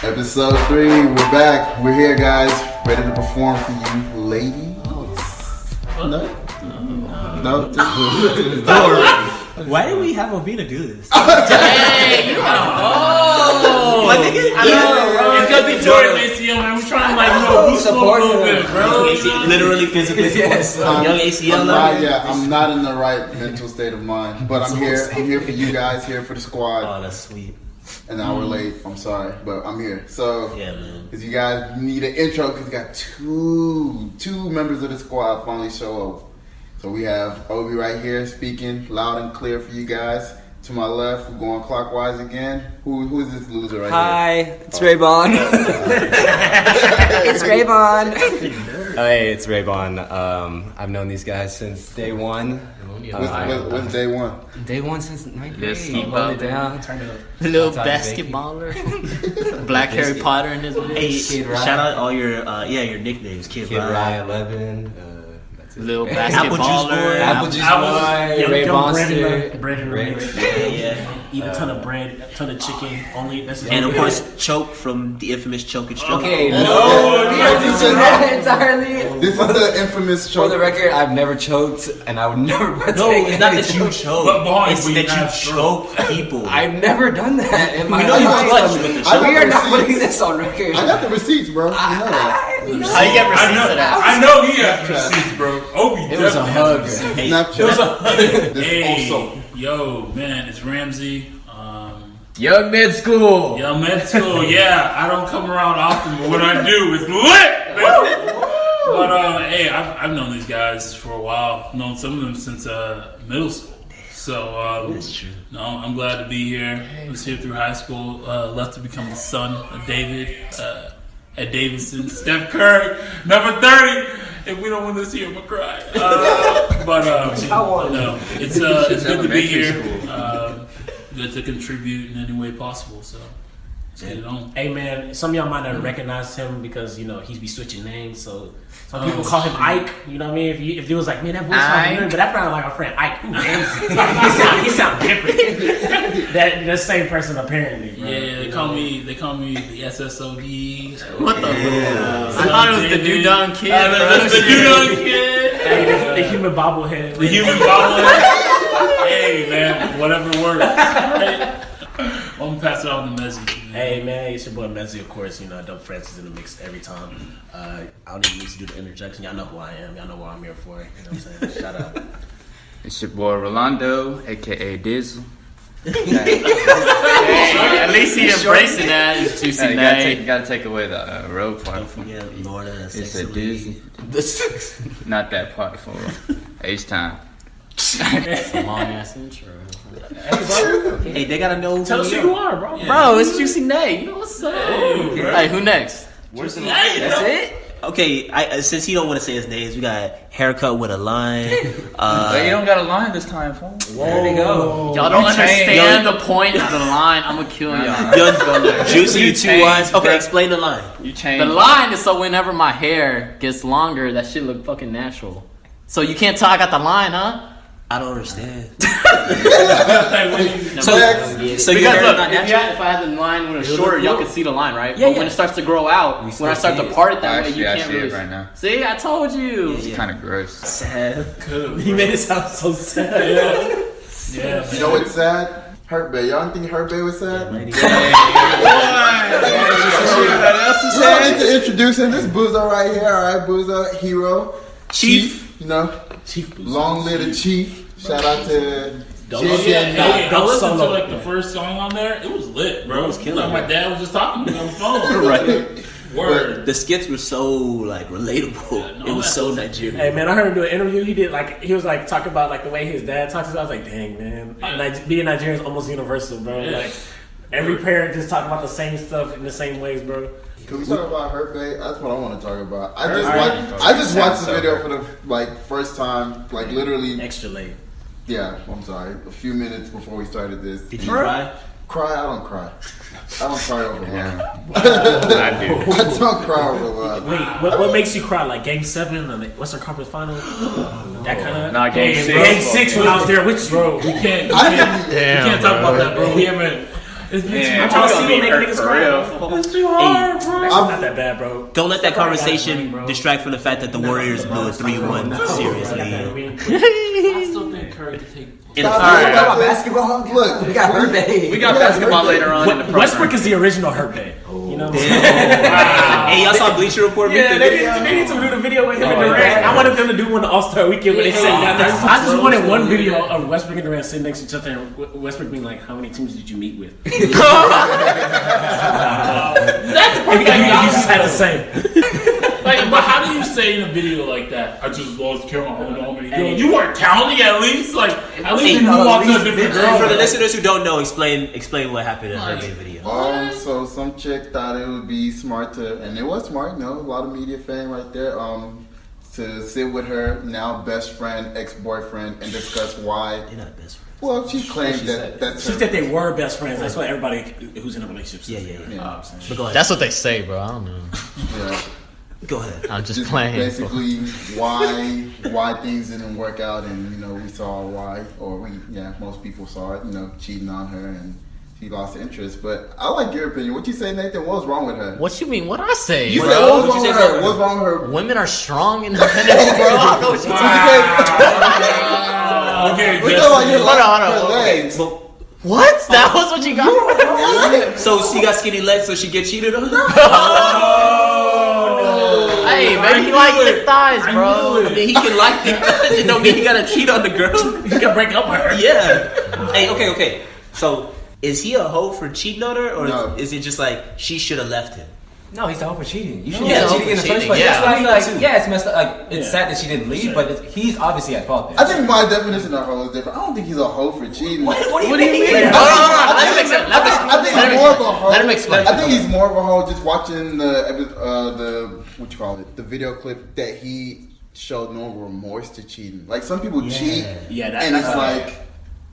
Episode 3, we're back. We're here, guys, ready to perform for you, ladies. No. Why did we have Obina do this? Hey, you know. My nigga, It's gonna be Jordan ACL, man. We're trying to boost him a little bit, bro. literally physically Yes. young ACL. I'm not in the right mental state of mind, but I'm here. I'm here for you guys, here for the squad. Oh, that's sweet. An hour late. I'm sorry, but I'm here. So, Yeah, man. because you guys need an intro, because we got two members of the squad finally show up. So we have Obi right here speaking loud and clear for you guys. To my left, we're going clockwise again. Who is this loser right Hi, here? it's Raybon. It's Raybon. Hey, it's Raybon. I've known these guys since day one. What's day one? Day one since 9th grade. Let's keep Hold up. it down. Little Sometimes basketballer. Black Harry Potter in this Hey, Kid Ryan. shout out all your your nicknames, Kid Ryan. 11. That's it. Little Apple Juice basketballer. Boy. Apple Juice Boy. Ray Bonster. Bread and Ray- Yeah. Eat a ton of bread, a ton of chicken. Only that's And of course, Choke from the infamous Choke and Stroke. Okay, no. entirely. This is the infamous For choke. the record, I've never choked, and I would never partake No, it's not in that you choke. choke. But boy, It's we that have you choke people. I've never done that in my know you life. clutch with the choke. We are not Receipts. putting this on record. I got the receipts, bro. You know that. How you get receipts of that? I know he has receipts, bro. Obi It was a definitely hug. has receipts. Hey, Snapchat. This Hey, also. yo, man, it's Ramsey. Young mid school. Yo, med school. Yeah, I don't come around often, but when I do, it's lit. Man. But hey, I've known these guys for a while. Known some of them since middle school. So That's true. no, I'm glad to be here. I was here through high school. Left to become the son of David at Davidson. Steph Curry, number 30. If we don't win this year, I'm gonna cry. But no, it's good to be here. Good to contribute in any way possible. So let's get it on. Hey man, some of y'all might not recognize him because he's be switching names. So some people call him Ike. You know what I mean? If you was like, man, that voice sounds familiar, but that sounds like our friend Ike. Ooh, he sound different. that same person apparently. Bro. Yeah, they call me the SSOD. What the fuck? I thought it was the Dudon kid. The Dudon kid. Hey, the human bobblehead. The human bobblehead. Hey man, whatever works. Hey, I'm gonna pass it on to Mezzi. Hey man, it's your boy Mezzi, of course. Dope Francis in the mix every time. I don't even need to do the introduction. Y'all know who I am. Y'all know what I'm here for. You know what I'm saying? Shout out. It's your boy Rolando, aka Dizzle. At least he embracing that. It's juicy You night. gotta take away the road part. Don't forget Lorda. It's a Dizzy. This Not that part for H-Time. It's a long ass intro. Hey, they gotta know. Tell us who you are, bro. Bro, it's Juicy Nate. You know what's up? Hey, who next? That's it? Okay, since he don't want to say his names, we got haircut with a line. But you don't got a line this time, fool. There we go. Y'all don't You understand changed. the point of the line. I'm gonna kill y'all. Yo, Juicy, you two changed, lines. Okay, bro. explain the line. You The changed. line is so whenever my hair gets longer, that shit look fucking natural. So you can't tell I got the line, huh? I don't understand. Next. So your Because hair is look, not if natural. I had the line when it's shorter, y'all can see the line, right? Yeah, But when yeah. it starts to grow out, when I start to part it that way, Actually, you I can't see really it right now. See, I told you. It's kind of gross. Sad. He made it sound so sad. Yeah, You know what's sad? Hurtbae. Y'all don't think Hurtbae was sad? I need to introduce him. This Boozo right here. All right, Boozo, hero, Chief. You know, Chief Boozy. long live the chief. Shout out to Don't JJ. Hey, I Don't listened to solo. like the first song on there. It was lit, bro. It was killing, Like my dad was just talking to me on the phone. Right. Word. The skits were so like relatable. no, It was that so was- Nigerian. Hey man, I heard him do an interview. He was like talking about like the way his dad talks about. I was like, dang man, being Nigerian is almost universal, bro. Yeah. Like every parent just talk about the same stuff in the same ways, bro. Can we talk about Hurtbae? That's what I want to talk about. I Alright. just watched the video for the first time, like literally. Extra late. Yeah, I'm sorry. A few minutes before we started this. Did you cry? Cry? I don't cry. I don't cry over love. I do. I don't cry over love. Wait, what makes you cry? Like Game 7 or the Western Conference Final? That kind of. Nah, Game 6. Game 6 when I was there with you. Bro, we can't talk about that, bro. We haven't. It's I'm trying to see what make niggas cry. It's too hard, It's bro. not that bad, bro. Don't let that Steph Curry got conversation money, bro. distract from the fact that the Warriors blew a 3-1 series lead. I still think Curry could take. In a Stop final. talking about basketball. Look, We got hurtbae. We got basketball later on in the program. Westbrook is the original hurtbae. You know what I'm saying? Hey, y'all saw Bleacher Report? Yeah, they need to do the video with him and Durant. I wanted them to do one the All-Star weekend where they sit down there. I just wanted one video of Westbrook and Durant sitting next to each other and Westbrook being like, how many teams did you meet with? That's the part If you just had the same. Like, but how do you say in a video like that? I just lost count on how many girls. You weren't counting at least. Like at least you move on to a different girl. For the listeners who don't know, explain what happened in her video. So some chick thought it would be smart to, and it was smart, you know, a lot of media fame right there, to sit with her now best friend, ex-boyfriend, and discuss why. They're not best friends. Well, she claimed that's She her. said they were best friends. That's what everybody who's in a relationship says. Yeah. But go ahead. That's what they say, bro. I don't know. Yeah. Go ahead. I'm just Just playing. basically why things didn't work out, and you know we saw why, or most people saw it, you know, cheating on her, and she lost interest. But I like your opinion. What you say, Nathan? What's wrong with her? What you mean? What I say? You bro? said what's What'd wrong you with say her? for What's wrong with her? Women are strong and independent, bro. I don't know what you Okay, We just know like your Hold on, hold on. her legs. What? That was what you got? So she got skinny legs, so she get cheated on? Hey, man, you like the thighs, bro. I mean, he can like the it don't mean he gotta cheat on the girl. You can break up with her. Yeah. Hey, okay. So is he a hoe for cheating on her, or No. is it just like she should have left him? No, he's the hoe for cheating. You shouldn't Yeah, be hoe cheating in for the first cheating, place. yeah. That's why I mean, I like, feel yeah, it's messed up. Like, it's Yeah. sad that she didn't leave, but he's obviously at fault there. I think my definition of hoe is different. I don't think he's a hoe for cheating. What do you Hold mean? on. Let him explain. I think he's more of a hoe. Let him explain. I think he's more of a hoe just watching the what you call it, the video clip that he showed no remorse to cheating. Like some people cheat, Yeah, and it's like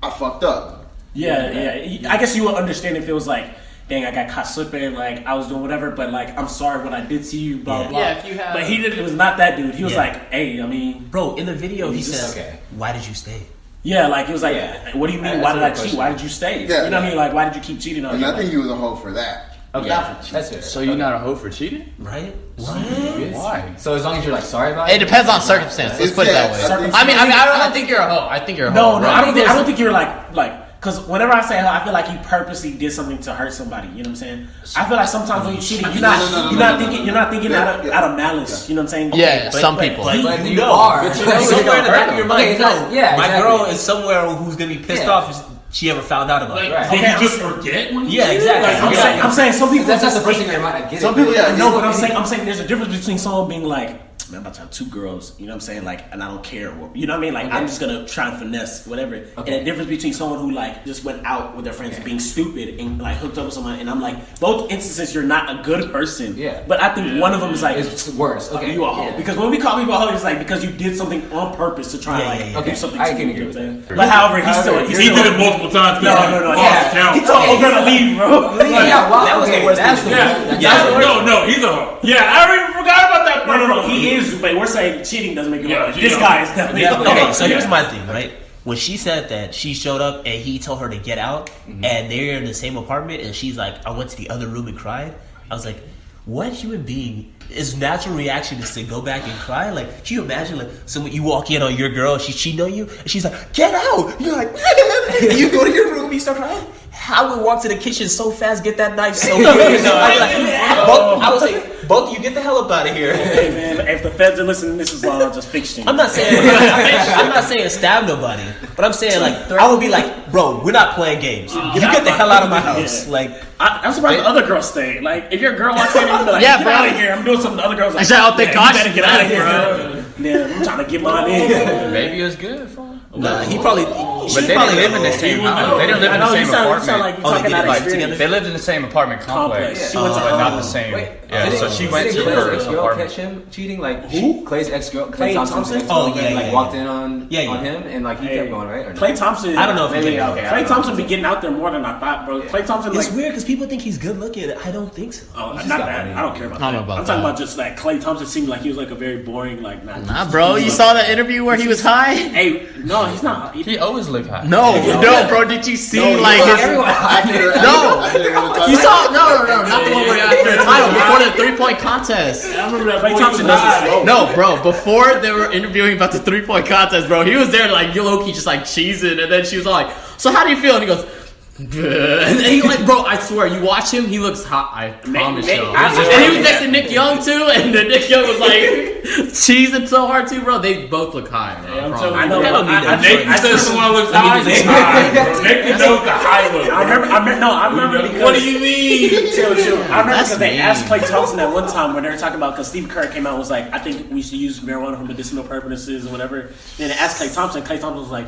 I fucked up. Yeah. I guess you would understand if it was like, dang, I got caught slipping, like I was doing whatever, but like I'm sorry what I did to you, blah blah. Yeah, if you have- But he did. It was not that dude. He was Yeah. like, hey, I mean, Bro, in the video he says, okay. "Why did you stay?" yeah, like it was like, Yeah. what do you mean? That's Why a did I good cheat? question. Why did you stay? Yeah. You know what I mean? Like, why did you keep cheating on And me? I think he was a hoe for that. Okay, Not for cheating. that's it. So you're not a hoe for cheating? Right? Why? So as long as you're like sorry about It depends on circumstance. Let's put it that way. I don't think you're a hoe. I think you're a hoe. No, I don't think you're like. Because whenever I say hoe, I feel like you purposely did something to hurt somebody. You know what I'm saying? I feel like sometimes when you're cheating, you're not thinking out of malice. You know what I'm saying? Yeah, some people. But But you you know. are. But you know Somewhere in the back of your mind, Okay, it's not- yeah, my exactly. girl is somewhere who's gonna be pissed Yeah. off if she ever found out about like, it. Right. did Okay, you just forget when you Yeah, did it? exactly. Like, I'm saying some people That's not just the first think thing in your mind. I get it. Some people, yeah, No, but I'm saying there's a difference between someone being like, man, I'm about to have 2 girls, you know what I'm saying? Like, and I don't care. You know what I mean? Like, Okay. I'm just gonna try and finesse whatever. Okay. And a difference between someone who like just went out with their friends being stupid and like hooked up with someone, and I'm like, both instances you're not a good person. Yeah. But I think one of them is like, It's worse. Okay. you a hoe. Yeah. Because when we call people a hoe, it's like because you did something on purpose to try and Yeah, like yeah, yeah. do Okay. something I to can you. agree You with know what I'm that. saying? But however, he's still he did it multiple times. No. Lost count. He told old girl to leave, bro. Yeah, wow, That was the okay, worst that's thing the to worst. No, he's a hoe. Yeah, I already forgot about that part. No. He is, but we're saying cheating doesn't make it Yeah, worse. you This know. guy is definitely. Yeah, Okay, so here's my thing, right? When she said that she showed up and he told her to get out, and they're in the same apartment, and she's like, "I went to the other room and cried," I was like, what human being is natural reaction is to go back and cry? Like, can you imagine, like, someone you walk in on your girl, she's cheating on you, and she's like, "Get out!" You're like, and you go to your room, you start crying. I would walk to the kitchen so fast, get that knife so quick. I would say, "Buck, you get the hell up out of here." Hey man, if the feds are listening, this is all just fiction. I'm not saying stab nobody, but I'm saying like I would be like, "Bro, we're not playing games. You get the hell out of my house." Yeah. Like, I'm surprised the other girls stay. Like, if your girl walks in and you be like, Yeah, "Get bro. out of here," I'm doing something. The other girls like, I said, "Oh, thank "Yeah, God you better she's get out of back, here, bro." Yeah, I'm trying to get mine in. Maybe it's good for him. nah, he probably. But they didn't live in the same house. They didn't live in the same You sound apartment. like you Oh, they talking did out it of like experience. They lived in the same apartment complex. She went to but not the same. Wait, Yeah, so she went to Clay's her ex-girl apartment. catch him cheating? Like, Who? Clay's ex-girl, Klay Klay Thompson's Thompson? ex-girlfriend, Oh, yeah, like, yeah, walked yeah. in on Yeah, yeah. him, and like, he Hey, kept going, right? Or no? Klay Thompson. I don't know if he maybe, did. Okay, I Klay don't Thompson know. be getting out there more than I thought, bro. Klay Thompson, It's like, weird because people think he's good looking. I don't think so. oh, not got that. money. I don't care about that. I don't know about I'm talking that. about just like Klay Thompson seemed like he was like a very boring, like, Nah, bro, you saw that interview where he was high? Hey, No, he's not. He always look hot. No, bro. Did you see No, like his? I didn't want to talk You about saw no, not the one where after the title before the 3-point contest. I remember that. Clay Thompson doesn't smoke. No, bro. Before they were interviewing about the 3-point contest, bro, he was there like low-key just like cheesing, and then she was all like, "So how do you feel?" And he goes, "Bleh." And he like, bro, I swear, you watch him, he looks hot. I promise you. And he was next to Nick Young too, and then Nick Young was like cheesing so hard too, bro. They both look high, bro. I'm I telling promise. you, I don't need that. Nate said someone looks high. It's high, bro. Nate knows the high look. I remember because. What do you mean? Chill. I remember That's because they mean. asked Klay Thompson at one time when they were talking about, because Steve Kerr came out and was like, I think we should use marijuana for medicinal purposes or whatever. Then they asked Klay Thompson was like,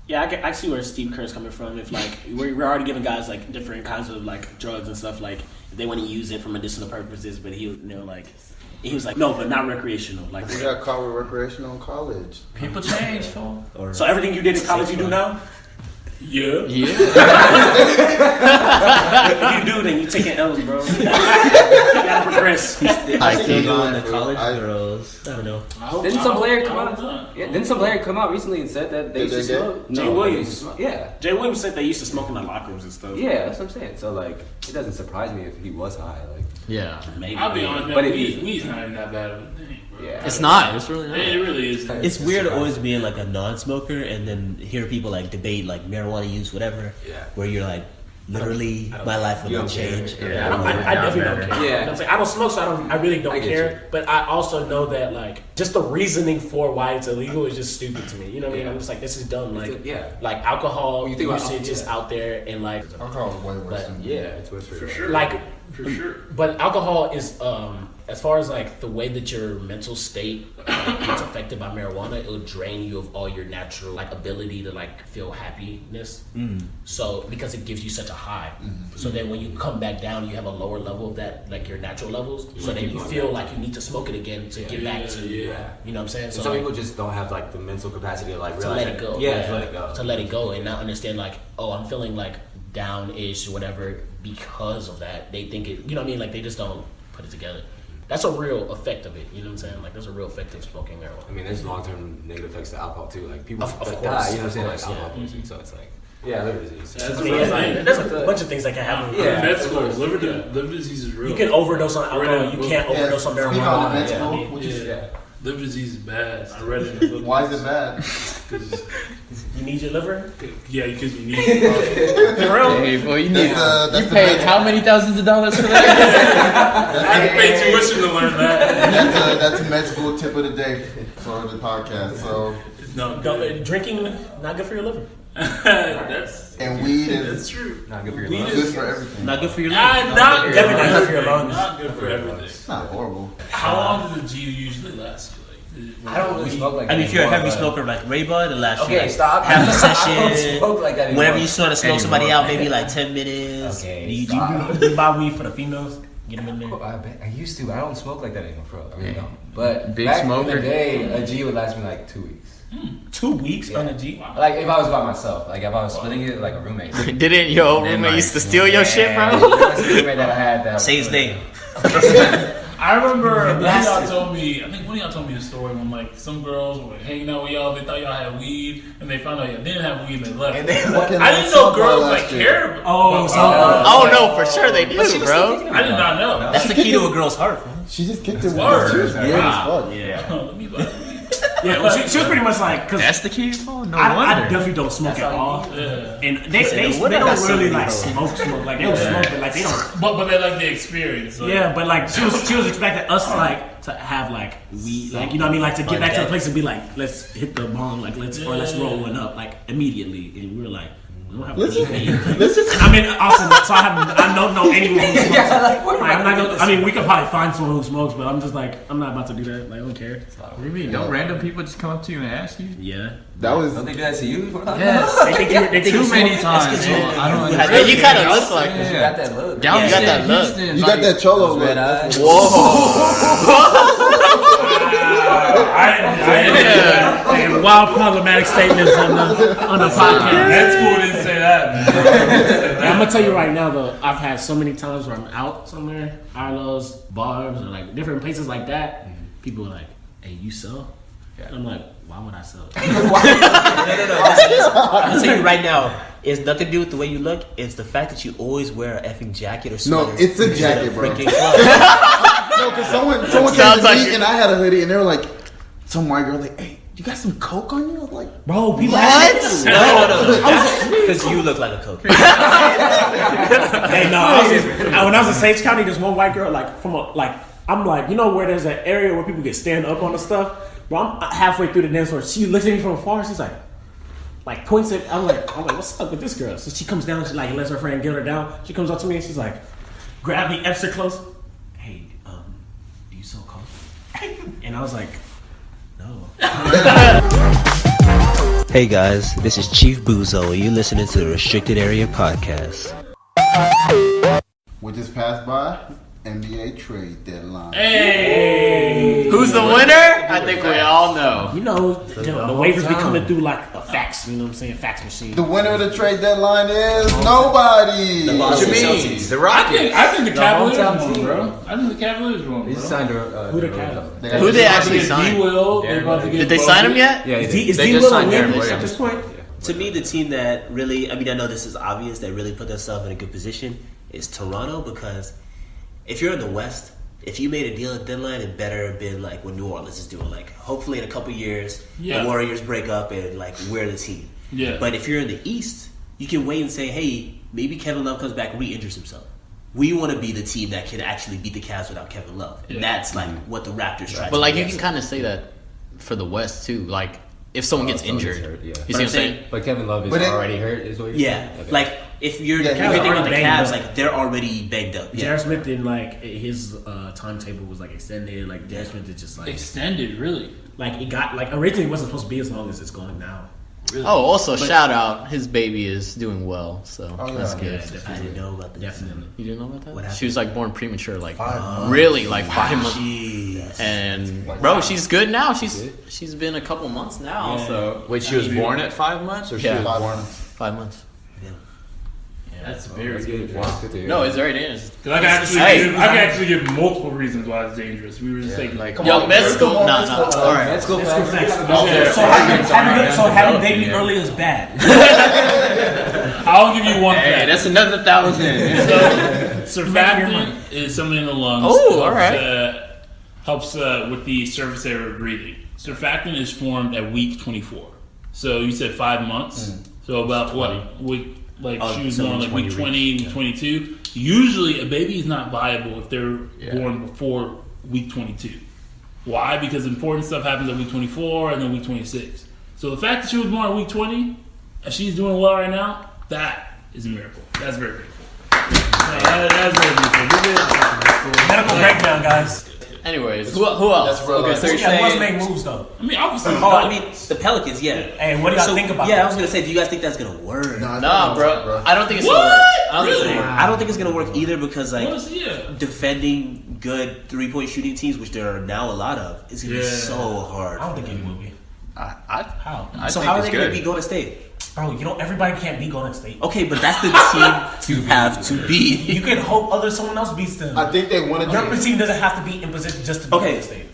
yeah, I see where Steve Kerr's coming from. If like we're already giving guys like different kinds of like drugs and stuff, like if they want to use it for medicinal purposes, but he was like, no, but not recreational. Like, We got caught with recreational in college. People change, fool. so everything you did in college, you do now. Yeah. If you do, then you taking L's, bro. You gotta progress. I still going to Fool. college I- girls. I don't know. Didn't some player come out? Yeah, didn't some player come out recently and said that they Did used they to get- smoke? Jay No, Williams. they used to smoke. Yeah, Jay Williams said they used to smoke in the locker rooms and stuff. yeah, that's what I'm saying. So like, it doesn't surprise me if he was high. Like, Yeah, Maybe. I'll be honest, man. But if Weed's not even that bad of a thing, bro. yeah, it's not. It's really It not. really is. It's weird always being like a non-smoker and then hear people like debate like marijuana use, whatever. Yeah. Where you're like, literally, my life will You not don't care. change. Yeah. I definitely don't care. Yeah. You know what I'm saying? I don't smoke, so I really don't I get care. you. But I also know that like just the reasoning for why it's illegal is just stupid to me. You know what I mean? Yeah. I'm just like, this is dumb. Like, yeah. like alcohol When you think about usage is out there, and like, Alcohol is way worse but than yeah, it's worse for sure. like, For sure. but alcohol is as far as like the way that your mental state gets affected by marijuana, it'll drain you of all your natural like ability to like feel happiness. So because it gives you such a high, so then when you come back down, you have a lower level of that, like your natural levels. So then you feel like you need to smoke it again to get back to, you know what I'm saying? And So some like, people just don't have like the mental capacity to like to realize let it go. Yeah, to let it go. To let it go and not understand like, oh, I'm feeling like down-ish or whatever because of that. They think it, you know what I mean? Like they just don't put it together. That's a real effect of it. You know what I'm saying? Like there's a real effect of smoking marijuana. I mean, there's long-term negative effects to alcohol too. Like people Of that course, die, you know what I'm saying? of Like course, alcohol yeah. poisoning. So it's like, yeah, liver disease. That's I what mean, I'm saying. there's a bunch of things that can happen. Yeah. Med school, liver disease is real. You can overdose on alcohol. You can't Yeah, overdose on speak on marijuana. the med Yeah. school. What you Yeah. say? Liver disease is bad. I read it in the book. Why is it bad? 'Cause- You need your liver? yeah, because you need it. For real? Hey, boy, you need. That's You the paid med- how many thousands of dollars for that? I had to pay tuition to learn that. That's a med school tip of the day for the podcast. So, No, Drinking not good for your liver. that's and weed that's is true. Not good for your Weed lungs. good is for everything. Not good for your not life. not good Definitely for not good for your everything. lungs. Not good for everything. It's not horrible. How long does a G usually last you? Like, I don't We really smoke like I mean, that if you're a anymore, heavy but- smoker like Ray Bud, it'll last you Okay, like stop. half a I don't session. smoke like that anymore. Whenever you sort of smoke somebody Anymore. out, maybe like 10 minutes. Okay, Do you stop. you buy weed for the females. Get them in there. I used to, but I don't smoke like that anymore, bro. I really don't. But Big back smoker. in the day, a G would last me like 2 weeks. 2 weeks Yeah. on the G. Like if I was by myself, like if I was splitting it like a roommate. Didn't your Then, roommate like, used to steal your shit, Yeah, bro? that's the roommate that I had. That Say his name. I remember one of Blasted. y'all told me. I think one of y'all told me a story when like some girls were hanging out with y'all. They thought y'all had weed, and they found out y'all didn't have weed, and they left. And they Fucking I didn't know softball girls last like year. cared. Oh, about- so- Oh no, for sure they do, bro. I did not know. That's the key to a girl's heart. Man. She just kicked it with Word. her. She was weird as fuck. Yeah. Let me buy Yeah, well, she was pretty much like, because That's the key. Oh, no I wonder. definitely don't smoke at all. Yeah. And they what don't that's really something, like bro. smoke. Like they don't smoke, but like they don't. But they like the experience. Like, Yeah, but like she was expecting us like to have like weed, like you know what I mean, like to get back to the place and be like, let's hit the bong, like let's roll one up like immediately, and we were like, we don't have weed. Let's just. I mean, Austin, so I don't know anyone who smokes. like, Like, I'm not gonna. I mean, we could probably find someone who smokes, but I'm just like, I'm not about to do that. Like, I don't care. What do you mean? Don't random people just come up to you and ask you? Yeah. That was. Don't they do that to you? Yes. They think they think Too you many smoke. times. you- I don't you had- understand. You kind of look like You got that look. Down You got that look. Houston, You got that cholo look. Red eyes. And wild problematic statements on the podcast. That school didn't say that. Man. And I'm gonna tell you right now though, I've had so many times where I'm out somewhere, Arlo's, bars, or like different places like that. People are like, "Hey, you sell?" And I'm like, why would I sell it? No. I'm telling you right now, it's nothing to do with the way you look. It's the fact that you always wear an effing jacket or sweater. No, it's a jacket, bro. Freaking clothes. No, because someone came to me and I had a hoodie and they were like, some white girl like, hey, you got some coke on you? I was like, Bro, people No. Because you look like a coke. Hey, no, when I was in Sage County, there's one white girl, I'm like, you know where there's an area where people get stand up on the stuff? Bro, I'm halfway through the dance floor. She looks at me from afar. She's like points at. I'm like, what's up with this girl? So she comes down. She like lets her friend get her down. She comes up to me and she's like, grab me extra close. Hey, do you sell coke? And I was like, no. Hey guys, this is Chief Buzo, and you're listening to the Restricted Area Podcast. we just passed by NBA trade deadline. Hey, Who's the winner? I think we all know. You know, the waivers be coming through like a fax. You know what I'm saying? Fax machine. The winner of the trade dedeadline is nobody. What you mean? The Rockets. I think the Cavaliers won, bro. I think the Cavaliers won, He bro. signed Who the Cavs? Who they actually signed? D-Will, they about to get Did they sign him yet? Yeah, Is they D just Will signed a Darren win at Williams. this point? To me, the team that really, I know this is obvious, that really put themselves in a good position is Toronto, because if you're in the West, if you made a deal at deadline, it better have been like what New Orleans is doing. Like, hopefully in a couple years, the Warriors break up and like we're the team. Yeah. But if you're in the East, you can wait and say, hey, maybe Kevin Love comes back and re-injures himself. We want to be the team that can actually beat the Cavs without Kevin Love. And that's like what the Raptors try to do. But like you can kind of say that for the West too. Like if someone gets injured, hurt, yeah. you see what I'm saying? But Kevin Love is But it- already hurt, is what you're Yeah. saying? Okay. Like, if you're Yeah, if you're thinking about the already Cavs, banged up. like, they're already banged up. J.R. Smith didn't like his timetable was like extended. Like J.R. Smith did just like Extended, really. like it got like originally it wasn't supposed to be as long as it's going now. Really. Oh, also shout out, his baby is doing well, so Oh, yeah. that's good. I didn't know about this. Definitely. You didn't know about that? What happened? She was like born premature, like 5 months. really like 5 months. Jeez. And bro, she's good now. She's been a couple months now, so Wait, she was born at 5 months, or she Yeah. was 5 born? months. 5 months. That's very good. Wow, good to hear. No, it's very dangerous. I can actually give multiple reasons why it's dangerous. We were just thinking, Like, Yo, med school. No. All right. Let's go Let's go back. facts. So having baby early is bad. I'll give you one Hey, fact. that's another 1,000. Surfactant is something in the lungs. Oh, all Helps with the surface area of breathing. Surfactant is formed at week 24. So you said 5 months. So about what? Week, like she was born like week 20, week 22. Usually a baby is not viable if they're born before week 22. Why? Because important stuff happens at week 24 and then week 26. So the fact that she was born at week 20 and she's doing well right now, that is a miracle. That's very beautiful. That's very beautiful. Medical breakdown, guys. Anyways, who else? That's real Okay, life. so you're Yeah, let's saying make moves though. I mean, obviously. The Pelicans, yeah. Hey, what do y'all think about Yeah, that? I was gonna say, do you guys think that's gonna work? nah, bro. I don't think it's What? gonna work. I don't think it's Really? gonna work. I don't think it's gonna work either, because like Yeah. defending good 3-point shooting teams, which there are now a lot of, is gonna be so hard. I don't think it will be. I How? So think how are it's they gonna good. be Golden State? Bro, everybody can't be Golden State. Okay, but that's the team you have to You be. can hope someone else beats them. I think they wanted Your to. team doesn't have to be in position just to be Okay. Golden State.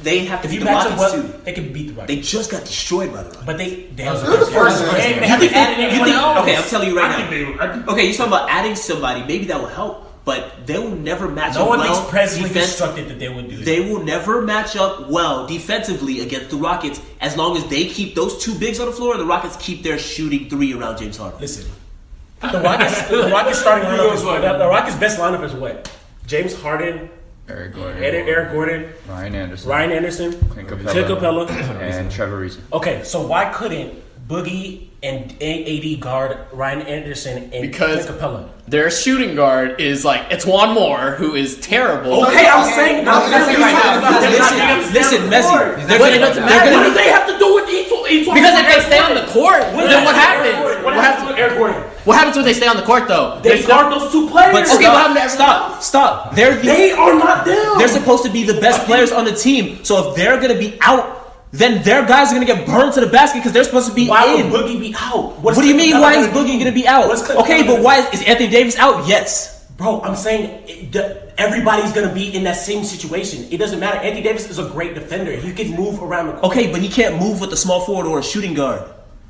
They have to If beat you the match up Rockets well, too. they can beat the Rockets. They just got destroyed by the Rockets. But they have It was the first they season. haven't added anyone else. Okay, I'm telling you right I now. think they. Okay, you're talking about adding somebody. Maybe that will help, but they will never match No up one well. expressly constructed that they would do They that. will never match up well defensively against the Rockets as long as they keep those two bigs on the floor and the Rockets keep their shooting three around James Harden. Listen, the Rockets starting lineup is what? The Rockets' best lineup is what? James Harden, Eric Gordon, Eric Gordon, Ryan Anderson, Ryan Anderson, Clint Clint Capella, Capella. and Trevor Reason. Okay, so why couldn't Boogie and AD guard Ryan Anderson and Because- Clint Capella? Their shooting guard is like Etwan Moore, who is terrible. Okay, I'm saying Listen, Messi. But it doesn't matter. What do they have to do with each one? Because if they stay on the court, then what happens? What happens with Eric Gordon? What happens when they stay on the court, though? They guard those two players. But Okay, what happened to everyone stop. They are not them. They're supposed to be the best players on the team. So if they're gonna be out, then their guys are gonna get burned to the basket because they're supposed to be Why in. would Boogie be out? What do you mean? Why is Boogie gonna be out? What's Clint Okay, Capella but why is Anthony Davis out? Yes. Bro, I'm saying everybody's gonna be in that same situation. It doesn't matter. Anthony Davis is a great defender. He can move around the court. Okay, but he can't move with a small forward or a shooting guard.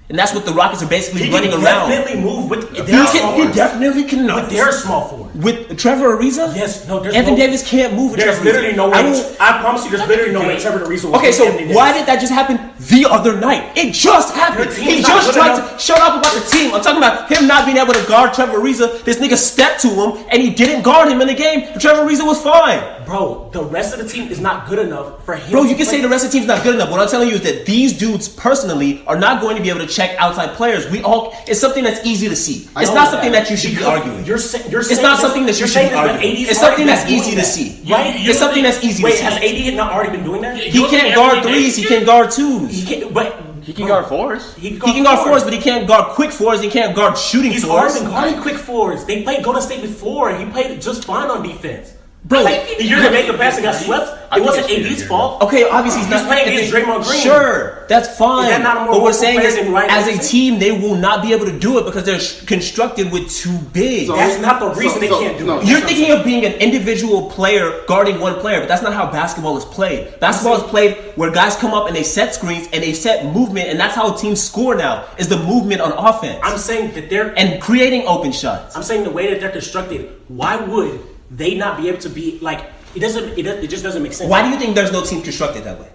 And that's what the Rockets are basically He running can around. definitely move with. He definitely cannot. But they're a small forward. With Trevor Ariza? Yes, no, there's Anthony no, Davis can't move with There's Trevor literally Ariza. no way. I promise you, there's literally no way Trevor Ariza will Okay, so Anthony why Davis. did that just happen the other night? It just happened. Your team's He not just good tried enough. to shut up about the team. I'm talking about him not being able to guard Trevor Ariza. This nigga stepped to him, and he didn't guard him in the game. Trevor Ariza was fine. Bro, the rest of the team is not good enough for him. Bro, you to can play. say the rest of the team's not good enough. What I'm telling you is that these dudes personally are not going to be able to check outside players. It's something that's easy to see. It's not something that you should be arguing. It's not something that you should be arguing. It's something that's easy to see. Right? It's something that's easy to Wait, see. has AD not already been doing that? He can't guard threes. He can guard twos. He can guard fours. He can guard fours, but he can't guard quick fours. He can't guard shooting He's fours. already been guarding quick fours. They played Golden State before. He played just fine on defense. Bro, the year they made the pass and got swept, it wasn't AD's fault. Okay, obviously he's not playing against Draymond Green. Sure, that's fine. Is that not a more but we're vocal saying player is, than Ryan as a Anderson? team, they will not be able to do it because they're constructed with too big. That's not the reason they can't do it. You're thinking of being an individual player guarding one player, but that's not how basketball is played. Basketball is played where guys come up and they set screens and they set movement, and that's how teams score now, is the movement on offense. I'm saying that and creating open shots. I'm saying the way that they're constructed, why would they not be able to be like? It just doesn't make sense. Why do you think there's no team constructed that way?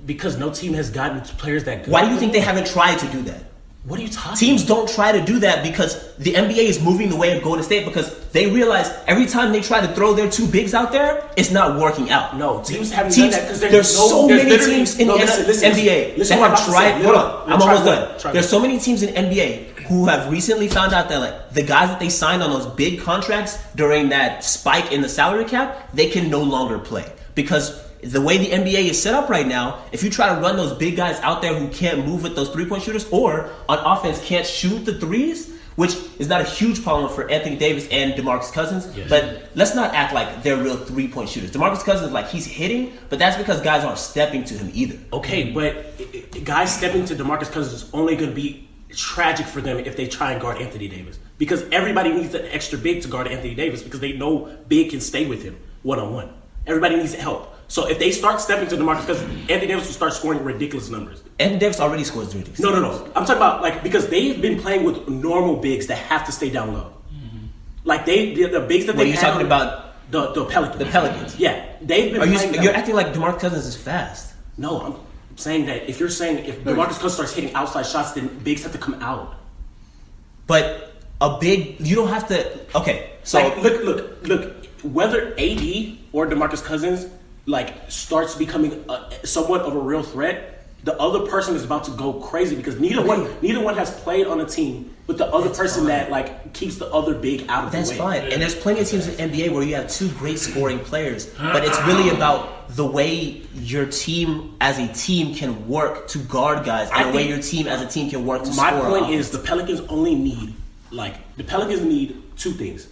Because no team has gotten players that good. Why do you think they haven't tried to do that? What are you talking Teams about? don't try to do that because the NBA is moving the way of Golden State because they realize every time they try to throw their two bigs out there, it's not working out. No, teams haven't done that because there's so many teams in the NBA listen that what have I'm tried. saying. Hold on, I'm almost done. Try There's what? so many teams in NBA who have recently found out that like the guys that they signed on those big contracts during that spike in the salary cap, they can no longer play because the way the NBA is set up right now, if you try to run those big guys out there who can't move with those three-point shooters or on offense can't shoot the threes, which is not a huge problem for Anthony Davis and DeMarcus Cousins, but let's not act like they're real three-point shooters. DeMarcus Cousins, like, he's hitting, but that's because guys aren't stepping to him either. Okay, but guys stepping to DeMarcus Cousins is only going to be tragic for them if they try and guard Anthony Davis because everybody needs an extra big to guard Anthony Davis because they know big can stay with him one-on-one. Everybody needs help. So if they start stepping to DeMarcus Cousins, Anthony Davis will start scoring ridiculous numbers. Anthony Davis already scores ridiculous. No. I'm talking about like because they've been playing with normal bigs that have to stay down low. Like the bigs that What they are you talking about? The Pelicans. The Pelicans. Yeah, they've been. You're acting like DeMarcus Cousins is fast. No, I'm saying that if DeMarcus Cousins starts hitting outside shots, then bigs have to come out. But a big, you don't have to. Okay, so like, look. Whether AD or DeMarcus Cousins like starts becoming somewhat of a real threat, the other person is about to go crazy because neither one has played on a team with the other person that like keeps the other big out of the way. That's fine. And there's plenty of teams in NBA where you have two great scoring players, but it's really about the way your team as a team can work to guard guys and the way your team as a team can work to score. My point is the Pelicans only need two things.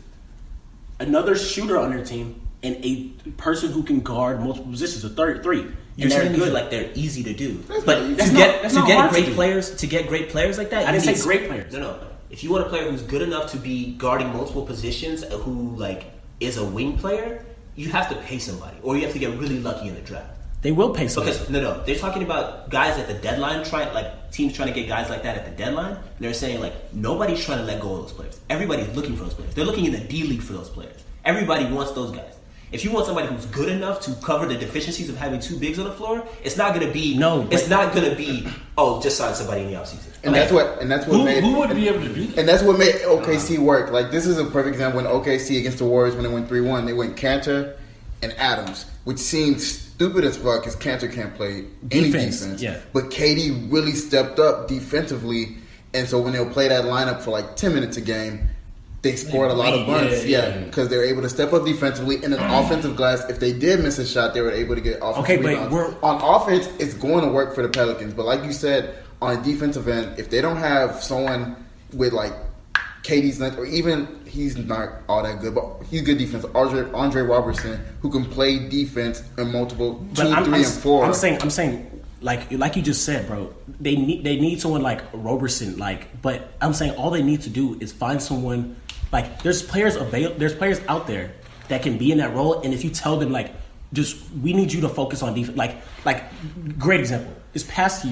Another shooter on their team and a person who can guard multiple positions, a three. You're saying good, like they're easy to do, but to get great players like that, I didn't say great players. No. If you want a player who's good enough to be guarding multiple positions, who like is a wing player, you have to pay somebody, or you have to get really lucky in the draft. They will pay somebody. Because they're talking about guys at the deadline, teams trying to get guys like that at the deadline. And they're saying like nobody's trying to let go of those players. Everybody's looking for those players. They're looking in the D League for those players. Everybody wants those guys. If you want somebody who's good enough to cover the deficiencies of having two bigs on the floor, it's not going to be just sign somebody in the offseason. And that's what made who would be able to do that? And that's what made OKC work. Like this is a perfect example when OKC against the Warriors when they went 3-1, they went Kanter and Adams, which seemed stupid as fuck because Kanter can't play any defense. Yeah. But KD really stepped up defensively, and so when they'll play that lineup for like 10 minutes a game, they scored a lot of bunts, because they were able to step up defensively. And in offensive glass, if they did miss a shot, they were able to get offensive rebounds. On offense, it's going to work for the Pelicans. But like you said, on a defensive end, if they don't have someone with like KD's length, or even he's not all that good, but he's good defense. Andre Robertson, who can play defense in multiple 2, 3, and 4. I'm saying. Like you just said, bro, they need someone like Robertson. But I'm saying all they need to do is find someone. Like there's players out there that can be in that role, and if you tell them like, just we need you to focus on defense. Like great example. The past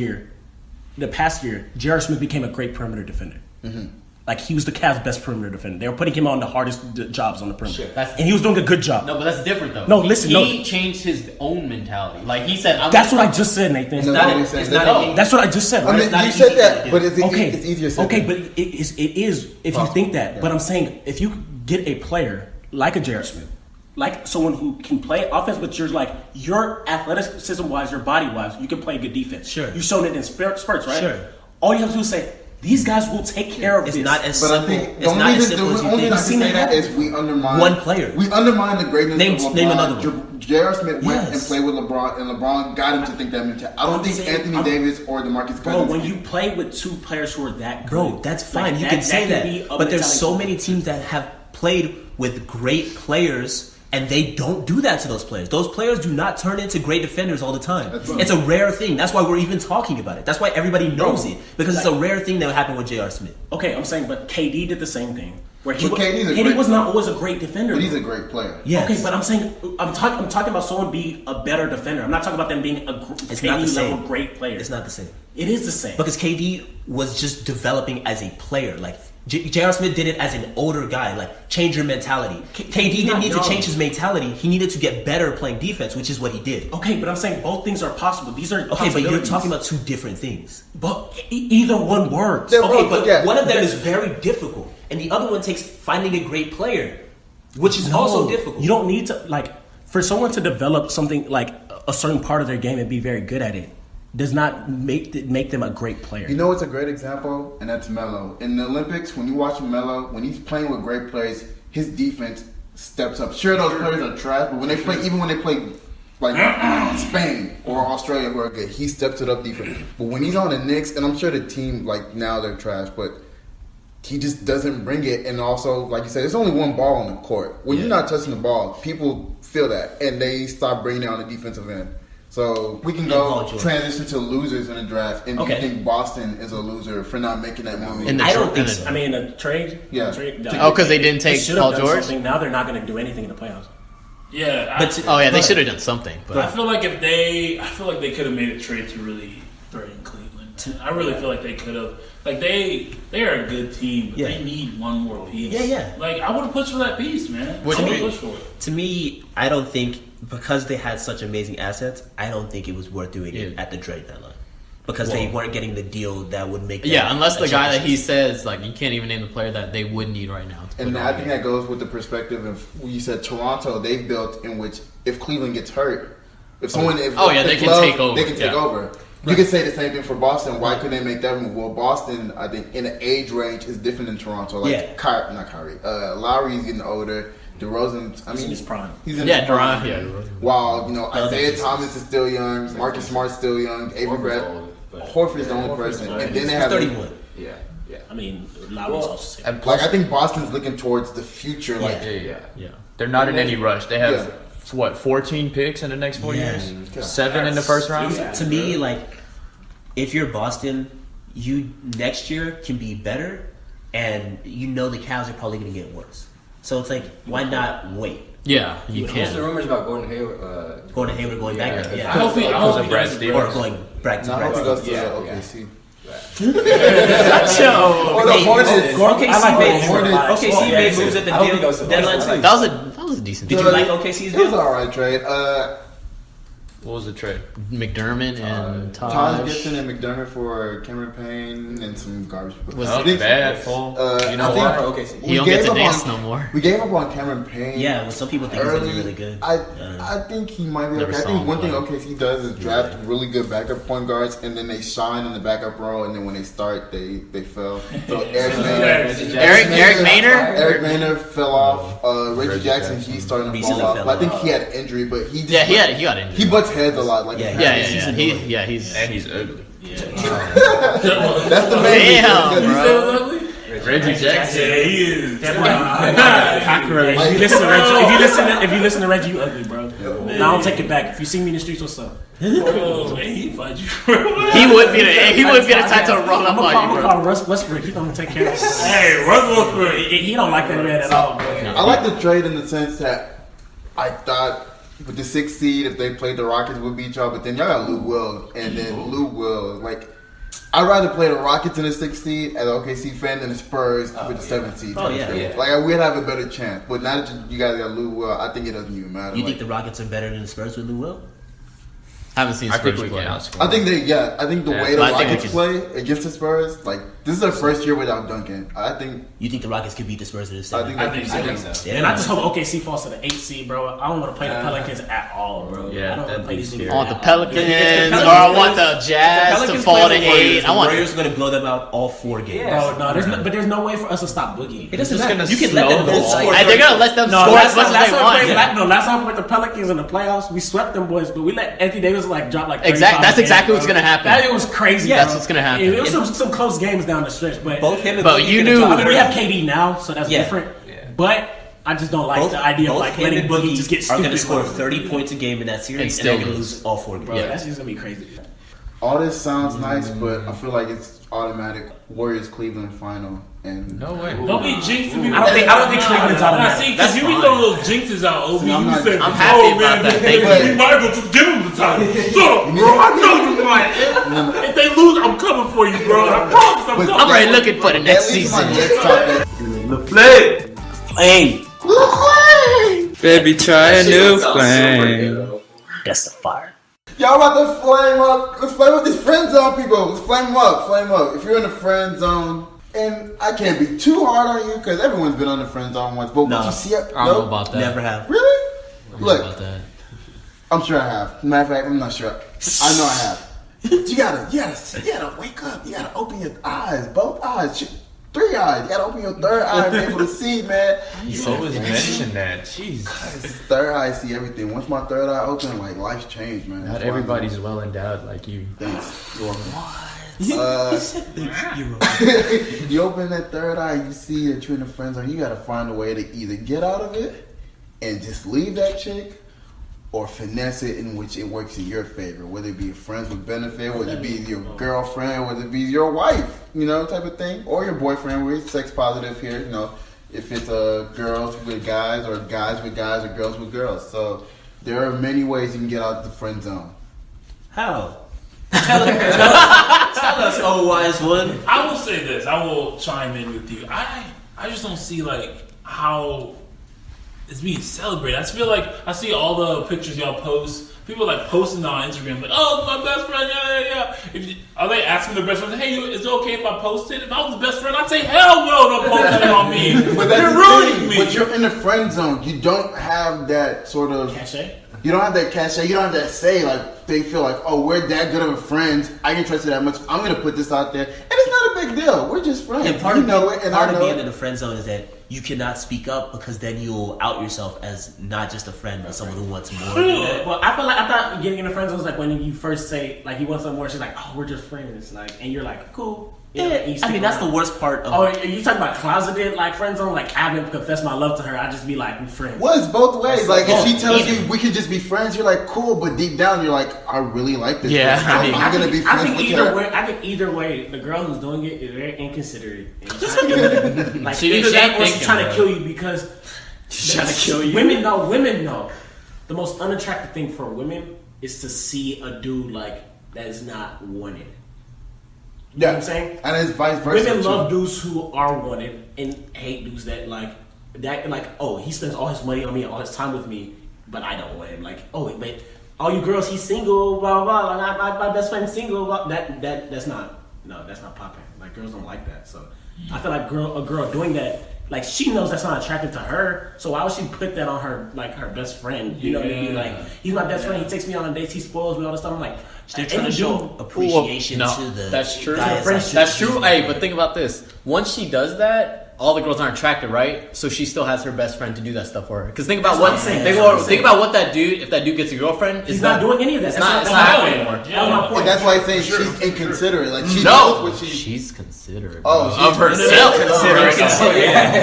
year, J.R. Smith became a great perimeter defender. Mm-hmm. Like he was the Cavs' best perimeter defender. They were putting him on the hardest jobs on the perimeter, and he was doing a good job. No, but that's different though. No, listen, he changed his own mentality. Like he said, that's what I just said, Nathan. That's what I just said. Right? I mean, you said that, but it's easier said. Okay, but it is if you think that. Yeah. But I'm saying if you get a player like a J.R. Smith, like someone who can play offense, but you're like your athleticism wise, your body wise, you can play good defense. Sure, you've shown it in spurts, right? Sure. All you have to do is say, these guys will take care of it's this. Not as but simple. I think it's not as simple as you think. I say that is we undermine one player. We undermine the greatness of LeBron. Name another one. J.R. Smith went and played with LeBron, and LeBron got him to think that mentality. I don't think Anthony Davis or DeMarcus Cousins. Bro, when you play with two players who are that good, bro, that's fine. Like, you can say that. But there's so many teams that have played with great players. And they don't do that to those players. Those players do not turn into great defenders all the time. It's a rare thing. That's why we're even talking about it. That's why everybody knows it. Because it's a rare thing that happened with J.R. Smith. Okay, I'm saying, but KD did the same thing. Where KD was not always a great defender. But he's a great player. Yes. Okay, but I'm saying, I'm talking about someone being a better defender. I'm not talking about them being a KD-level great player. It's not the same. It is the same. Because KD was just developing as a player. Like, J.R. Smith did it as an older guy, like change your mentality. KD didn't need to change his mentality. He needed to get better playing defense, which is what he did. Okay, but I'm saying both things are possible. These are okay, but you're talking about two different things. But either one works. Okay, but one of them is very difficult, and the other one takes finding a great player, which is also difficult. You don't need to for someone to develop something like a certain part of their game and be very good at it. Does not make them a great player. You know what's a great example? And that's Melo. In the Olympics, when you watch Melo, when he's playing with great players, his defense steps up. Sure, those players are trash, but when they play, even when they play like Spain or Australia who are good, he steps it up defense. But when he's on the Knicks, and I'm sure the team, like now they're trash, but he just doesn't bring it. And also, like you said, there's only one ball on the court. When you're not touching the ball, people feel that, and they start bringing it on the defensive end. So we can go transition to losers in the draft. And do you think Boston is a loser for not making that move? I don't think so. I mean, a trade? Yeah. Because they didn't take Paul George? Now they're not going to do anything in the playoffs. Yeah. They should have done something. But I feel like they could have made a trade to really threaten Cleveland. I really feel like they could have. Like they are a good team, but they need one more piece. Yeah. Like I would have pushed for that piece, man. To me, I don't think because they had such amazing assets, I don't think it was worth doing it at the trade deadline. Because they weren't getting the deal that would make them unless the guy that he says, like, you can't even name the player that they would need right now. And I think that goes with the perspective of you said Toronto, they've built in which if Cleveland gets hurt, if they can take over. They can take over. You could say the same thing for Boston. Why couldn't they make that move? Well, Boston, I think, in the age range is different than Toronto. Like, not Kyrie. Lowry's getting older. DeRozan, he's in his prime. He's in his prime. DeRozan. While, Isaiah Thomas is still young. Marcus Smart's still young. Avery Bradley. Horford's the only person. And then they have 31. Yeah. I mean, Lowry's also and plus, I think Boston's looking towards the future. Yeah. They're not in any rush. They have 14 picks in the next 4 years? 7 in the first round? To me, if you're Boston, you next year can be better, and the Cavs are probably going to get worse. So it's like, why not wait? Yeah, you can. What's the rumors about Gordon Hayward? Gordon Hayward going back? I hope he does. Or going back to Brad Stevens. OKC. OKC made moves at the deadline too. That was a decent deal. Did you like OKC's deal? It was an alright trade. What was the trade? McDermott and Taj Gibson and McDermott for Cameron Payne and some garbage. Was bad for he don't get to dance no more. We gave up on Cameron Payne. Yeah, well, some people think he's gonna be really good. I think he might be okay. I think one thing OKC does is draft really good backup point guards, and then they shine in the backup role, and then when they start, they fail. So Eric Maynard fell off. Reggie Jackson, he's starting to fall off. I think he had an injury, but he just he got injured. He butts heads a lot. He's ugly. That's the main reason. Reggie Jackson. Yeah, he is. Cockroach. If you listen to Reggie, you ugly, bro. Now I'll take it back. If you see me in the streets, what's up? Man, he fight you. He would be the type to run up on you, I'm gonna call Russ Westbrook. He's gonna take care of us. Hey, Russ Westbrook. He don't like that man at all, bro. I like the trade in the sense that I thought with the 6th seed, if they played the Rockets, would beat y'all. But then y'all got Lou Will, and then Lou Will. Like, I'd rather play the Rockets in the 6th seed as an OKC fan than the Spurs with the 7th seed. Oh, yeah. Like, we'd have a better chance. But now that you guys got Lou Will, I think it doesn't even matter. You think the Rockets are better than the Spurs with Lou Will? Haven't seen I think Spurs we play. can outscore. I think the way the I think we Rockets can- play against the Spurs, like, this is their first year without Duncan. I think You think the Rockets could beat the Spurs in the I seven? think I they think so. Yeah, And I just hope OKC falls to the 8th seed, bro. I don't want to play the Pelicans at all, bro. Yeah, I don't want to that'd play be these scary. niggas. I want the at all. Pelicans, If the or I want the Jazz to Pelicans fall to play the Warriors, 8. I want. the Warriors are going to blow them out all 4 games. Bro, no, there's no way for us to stop Boogie. It doesn't just matter. gonna You can let them snowball. score. Hey, they're gonna let them No, score last as much time as they want. last time with the Pelicans in the playoffs, we swept them boys, but we let Anthony Davis like drop like 35 That's exactly games, what's bro. gonna happen. That was crazy. That's bro. what's gonna happen. It was some close games down the stretch, but Both him and But Boogie you gonna knew- drop I mean, we 30. have KD now, so that's Yeah. different. But I just don't like the idea of both like him letting and Boogie just get are stupid. going to score bro. 30 points a game in that series, And and still they're going to lose. lose all 4 games. Bro, that's just gonna be crazy. all this sounds nice, but I feel like it's automatic Warriors Cleveland final. And No way. Don't be jinxing me. I don't think Cleveland's out of Nah, that. see, because you be throwing little jinxes out, Obi. I'm You not- said, I'm happy oh, about man, that. they might as well just give them the title. Shut up, bro. I know you might. If they lose, I'm coming for you, bro. I promise I'm But- coming. I'm already looking for the next at least my season. Nets top that. Hey, Baby, try a new flame. that's the fire. Y'all about to flame up. Let's flame up these friend zone people. Let's flame them up. Flame up. If you're in the friend zone, and I can't be too hard on you because everyone's been on the friend zone once. But No. what you see it? I don't know about that. Never have. Really? I don't know Look, about that. I'm sure I have. Matter of fact, I'm not sure. I know I have. You gotta wake up. You gotta open your eyes, both eyes, 3 eyes. You gotta open your third eye and be able to see, man. You always mention that. Jeez. Third eye see everything. Once my third eye open, like life's changed, man. Not That's why I'm- everybody's well endowed like you. Thanks. You're welcome. You open that third eye, you see that you're in the friend zone. You gotta find a way to either get out of it and just leave that chick, or finesse it in which it works in your favor. Whether it be friends with benefit, whether it be your girlfriend, whether it be your wife, type of thing, or your boyfriend. We're sex positive here, if it's girls with guys, or guys with guys, or girls with girls. So there are many ways you can get out of the friend zone. How? Tell us, oh wise one. I will say this. I will chime in with you. I just don't see like how it's being celebrated. I just feel like I see all the pictures y'all post. People like posting on Instagram like, "Oh, my best friend, yeah." Are they asking their best friends, "Hey, is it okay if I post it?" If I was the best friend, I'd say, "Hell no, don't post it on me." But that's You're the ruining thing. me. But you're in the friend zone. You don't have that sort of Cachet? You don't have that cachet. You don't have that say. Like they feel like, oh, we're that good of friends. I can trust you that much. I'm gonna put this out there, and it's not a big deal. We're just friends. And part you of know it, and part I of know being it. in the friend zone is that you cannot speak up because then you'll out yourself as not just a friend, but someone who wants more than that. Well, I thought getting in the friend zone was like when you first say like you want something more. She's like, oh, we're just friends, like, and you're like, cool. Yeah, and you I stick mean that's around. the worst part of. Oh, are you talking about closeted like friend zone? Like I haven't confessed my love to her. I just be like, we friends. Well, it's both ways. Like if she tells either. you we can just be friends, you're like cool, but deep down you're like, I really like this. Yeah, person, so I mean, I'm gonna be I friends think with either her. way. I think either way, the girl who's doing it is very inconsiderate. And like She either ain't that or she's thinking, trying bro. to kill you because She's trying to kill you. Women know. The most unattractive thing for women is to see a dude like that is not wanted. You know what I'm saying? And it's vice versa. Women too. love dudes who are wanted and hate dudes that like oh, he spends all his money on me, all his time with me, but I don't want him. Like, oh, but all you girls, he's single, blah blah blah. Like, my best friend's single. Blah. That's not popping. Like girls don't like that. So I feel like a girl doing that, like she knows that's not attractive to her. So why would she put that on her her best friend? You know what I mean? Like he's my best friend. He takes me on dates. He spoils me all this stuff. I'm like. They're trying to show appreciation to the That's true. guys. That's true. Hey, but think about this. Once she does that, all the girls aren't attracted, right? So she still has her best friend to do that stuff for her. Because think about That's what I'm saying. think about what that dude. If that dude gets a girlfriend, He's not doing any of that. It's That's not happening my anymore. point. That was my point. And that's why I say she's inconsiderate. Like she No, knows what she's considerate. Oh, bro. Of herself.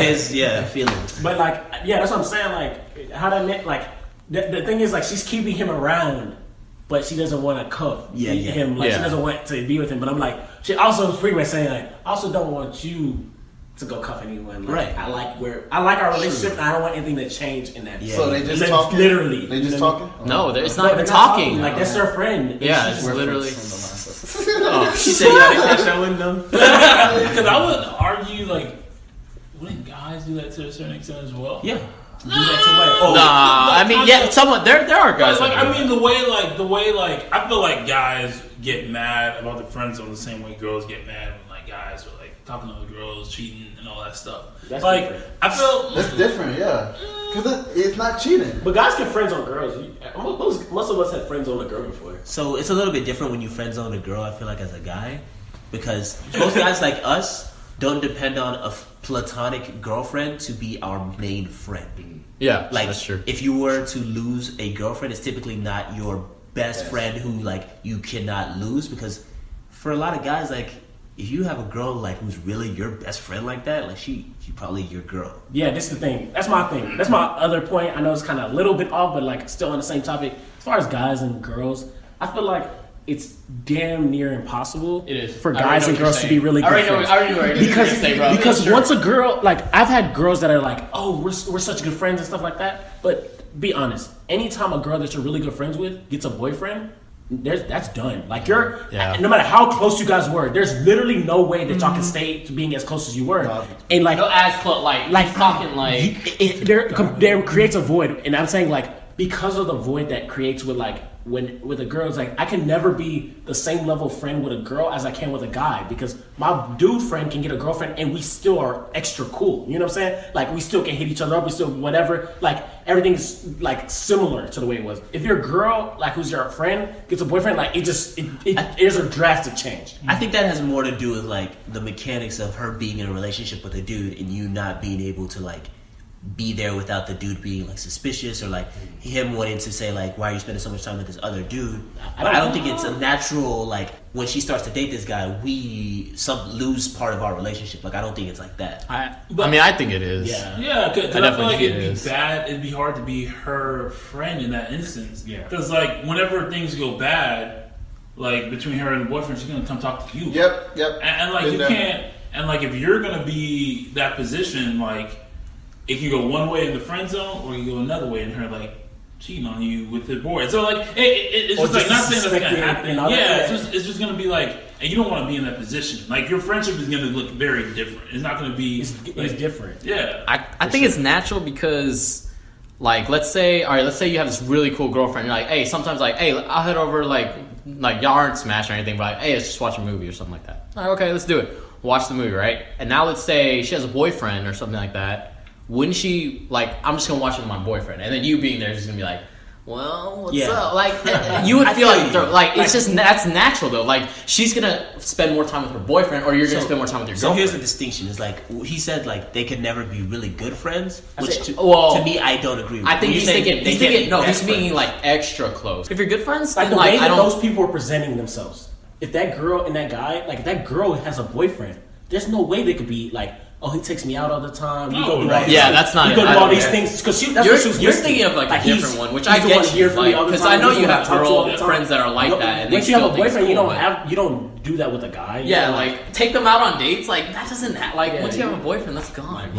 His feelings. But like, yeah, that's what I'm saying. Like, how that meant, like, the thing is, like, she's keeping him around, but she doesn't want to cuff him. Like, she doesn't want to be with him. But I'm like, she also was pretty much saying, like, I also don't want you to go cuff anyone. Like, Right. I like our relationship, and I don't want anything to change in that. Yeah. So they just Like, talking? literally. They just You know what I talking? No, it's No, not they're even talking. Like that's their friend. And Yeah, she's it's with literally. Oh, she said you had to catch that window. Because I would argue, like, wouldn't guys do that to a certain extent as well? Yeah. Do that to what? Oh, Nah, I mean, yeah, someone there are guys. Like, that do I mean, that. the way, I feel like guys get mad about their friend zone the same way girls get mad when, like, guys are, like, talking to other girls, cheating, and all that stuff. That's like, different. I feel... That's different, yeah. Because it's not cheating. But guys get friends on girls. Most of us had friends on a girl before. So it's a little bit different when you friend zone a girl, I feel like, as a guy. Because most guys like us don't depend on a platonic girlfriend to be our main friend. Yeah, Like, that's true. if you were to lose a girlfriend, it's typically not your best friend who, like, you cannot lose. Because for a lot of guys, like, if you have a girl, like, who's really your best friend like that, like, she probably your girl. Yeah, this is the thing. That's my thing. That's my other point. I know it's kind of a little bit off, but like still on the same topic. As far as guys and girls, I feel like it's damn near impossible It is. for I already guys know and what girls you're to be saying. really I good already know. friends. I already know what you're Because gonna say, bro. because Sure. once a girl, like I've had girls that are like, oh, we're such good friends and stuff like that. But be honest, anytime a girl that you're really good friends with gets a boyfriend, that's done. Like no matter how close you guys were, there's literally no way that y'all can stay to being as close as you were. And like No as close, like talking like there creates a void, and I'm saying like because of the void that creates with like when with a girl, it's like I can never be the same level of friend with a girl as I can with a guy because my dude friend can get a girlfriend and we still are extra cool. You know what I'm saying? Like we still can hit each other up, we still whatever. Like everything's like similar to the way it was. If your girl like who's your friend gets a boyfriend, like it is a drastic change. I think that has more to do with like the mechanics of her being in a relationship with a dude and you not being able to like be there without the dude being like suspicious or like him wanting to say like why are you spending so much time with this other dude. But I don't think it's a natural like when she starts to date this guy we lose part of our relationship. Like I don't think it's like that. I mean, I think it is. Yeah, because I feel like it'd be hard to be her friend in that instance. Yeah. Because like whenever things go bad, like between her and the boyfriend, she's gonna come talk to you. Yep. And like you can't. And like if you're gonna be that position, like it can go one way in the friend zone, or you go another way and her like cheating on you with the boy. So like it's just like not saying that's gonna happen. Yeah, it's just gonna be like, and you don't want to be in that position. Like your friendship is gonna look very different. It's not gonna be. It's different. Yeah, I think it's natural because, like, let's say you have this really cool girlfriend. You're like, hey, sometimes like, hey, I'll head over like y'all aren't smashed or anything, but like, hey, let's just watch a movie or something like that. All right, okay, let's do it. Watch the movie, right? And now let's say she has a boyfriend or something like that. Wouldn't she like? I'm just gonna watch it with my boyfriend, and then you being there is just gonna be like, well, what's up? Like you would feel like it's just that's natural though. Like she's gonna spend more time with her boyfriend, or you're gonna spend more time with your girlfriend. So here's the distinction: is like he said, like they could never be really good friends. Which to me, I don't agree with. I think he's thinking like extra close. If you're good friends, like then the way that those people are presenting themselves. If that girl and that guy, like if that girl has a boyfriend, there's no way they could be like, oh, he takes me out all the time. We go do all these things. That's not. We go do all these things because you're thinking of like a different one, which I get you. Because I know you have girl friends that are like that, and once you have a boyfriend, you don't do that with a guy. Yeah, like take them out on dates. Like that doesn't like once you have a boyfriend, that's gone.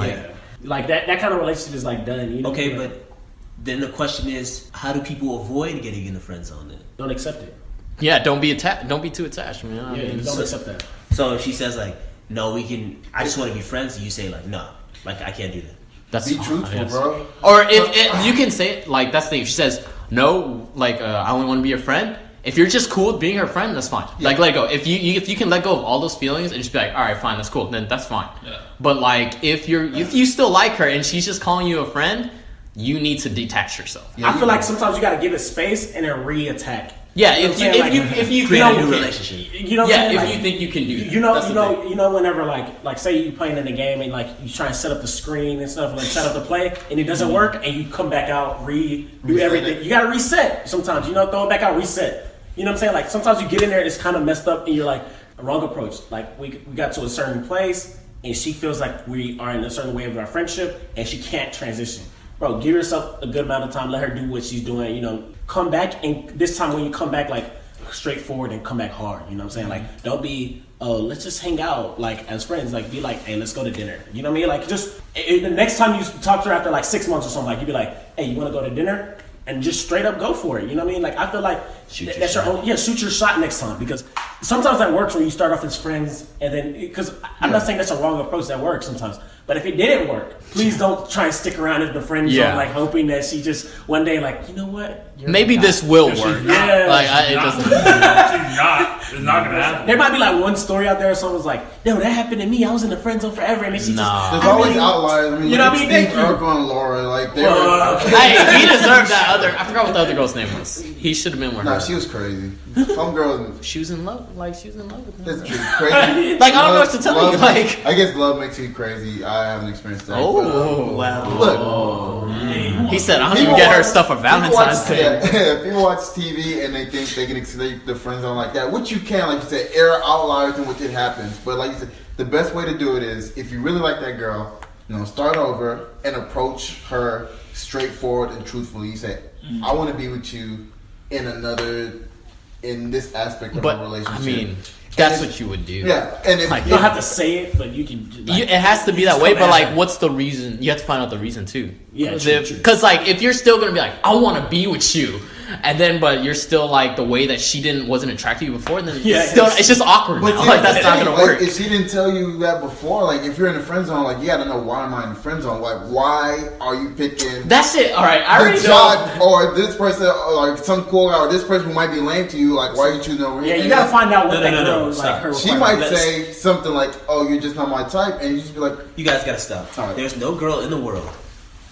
Like that kind of relationship is like done. You know? Okay, but then the question is, how do people avoid getting in the friend zone? Then don't accept it. Yeah, don't be too attached, man. Don't accept that. So if she says like, no, we can. I just want to be friends. And you say like, no, like I can't do that. That's be truthful, bro. Or if you can say it, like that's the thing. If she says no, like I only want to be your friend. If you're just cool with being her friend, that's fine. Yeah. Like let go. If you can let go of all those feelings and just be like, all right, fine, that's cool. Then that's fine. Yeah. But like if you still like her and she's just calling you a friend, you need to detach yourself. Yeah, I feel like sometimes you got to give it space and then re-attack. Yeah, if you create a new relationship, you know, what I'm saying? If you think you can do that, you know, whenever like say you playing in the game and like you try and set up the screen and stuff, like set up the play and it doesn't work, and you come back out, do everything. You gotta reset sometimes. You know, throw it back out, reset. You know what I'm saying? Like sometimes you get in there, it's kind of messed up, and you're like wrong approach. Like we got to a certain place, and she feels like we are in a certain way of our friendship, and she can't transition. Bro, give yourself a good amount of time. Let her do what she's doing. You know, come back, and this time when you come back, like straightforward and come back hard. You know what I'm saying? Like, don't be, oh, let's just hang out like as friends. Like, be like, hey, let's go to dinner. You know what I mean? Like, just the next time you talk to her after like 6 months or something, like, you be like, hey, you want to go to dinner? And just straight up go for it. You know what I mean? Like, I feel like that's your own. Yeah, shoot your shot next time, because sometimes that works when you start off as friends, and then because I'm not saying that's a wrong approach, that works sometimes. But if it didn't work, please don't try and stick around as the friend zone, like hoping that she just one day, like, you know what? Maybe this will work. Yeah, like it doesn't. It's not gonna happen. There might be like one story out there where someone's like, no, that happened to me. I was in the friend zone forever, and then she just. There's always outliers. I mean, you know what I mean? Steve Urkel and Laura, like they Hey, he deserved that other. I forgot what the other girl's name was. He should have been with her. Nah, she was crazy. Some girl. She was in love. Like, she was in love with him. That's crazy. Like, I don't know what to tell you. Like, I guess love makes you crazy. I haven't experienced that. oh, Wow. Look, he said, I don't even get her stuff for Valentine's Day. If people watch TV and they think they can escape the friend zone like that, which you can, like you said, air outliers in which it happens. But like you said, the best way to do it is if you really like that girl, start over and approach her straightforward and truthfully. You say, I want to be with you in this aspect of our relationship. I mean, that's what you would do. Yeah, and if, You don't have to say it, but you can. It has to be that way, but like, what's the reason? You have to find out the reason too. Yeah, because like, if you're still gonna be like, I want to be with you, and then but you're still like the way that she wasn't attracted to you before, then it's just awkward. But now. Like, that's not gonna work. If she didn't tell you that before, like if you're in the friend zone, like you gotta know, why am I in the friend zone? Like, why are you picking? That's it. All right, I already the job or this person, or like some cool guy, or this person who might be lame to you. Like, why are you choosing over here? Yeah, you gotta find out what that girl is like. Her she might say something like, "Oh, you're just not my type," and you just be like, "You guys gotta stop." Right. There's no girl in the world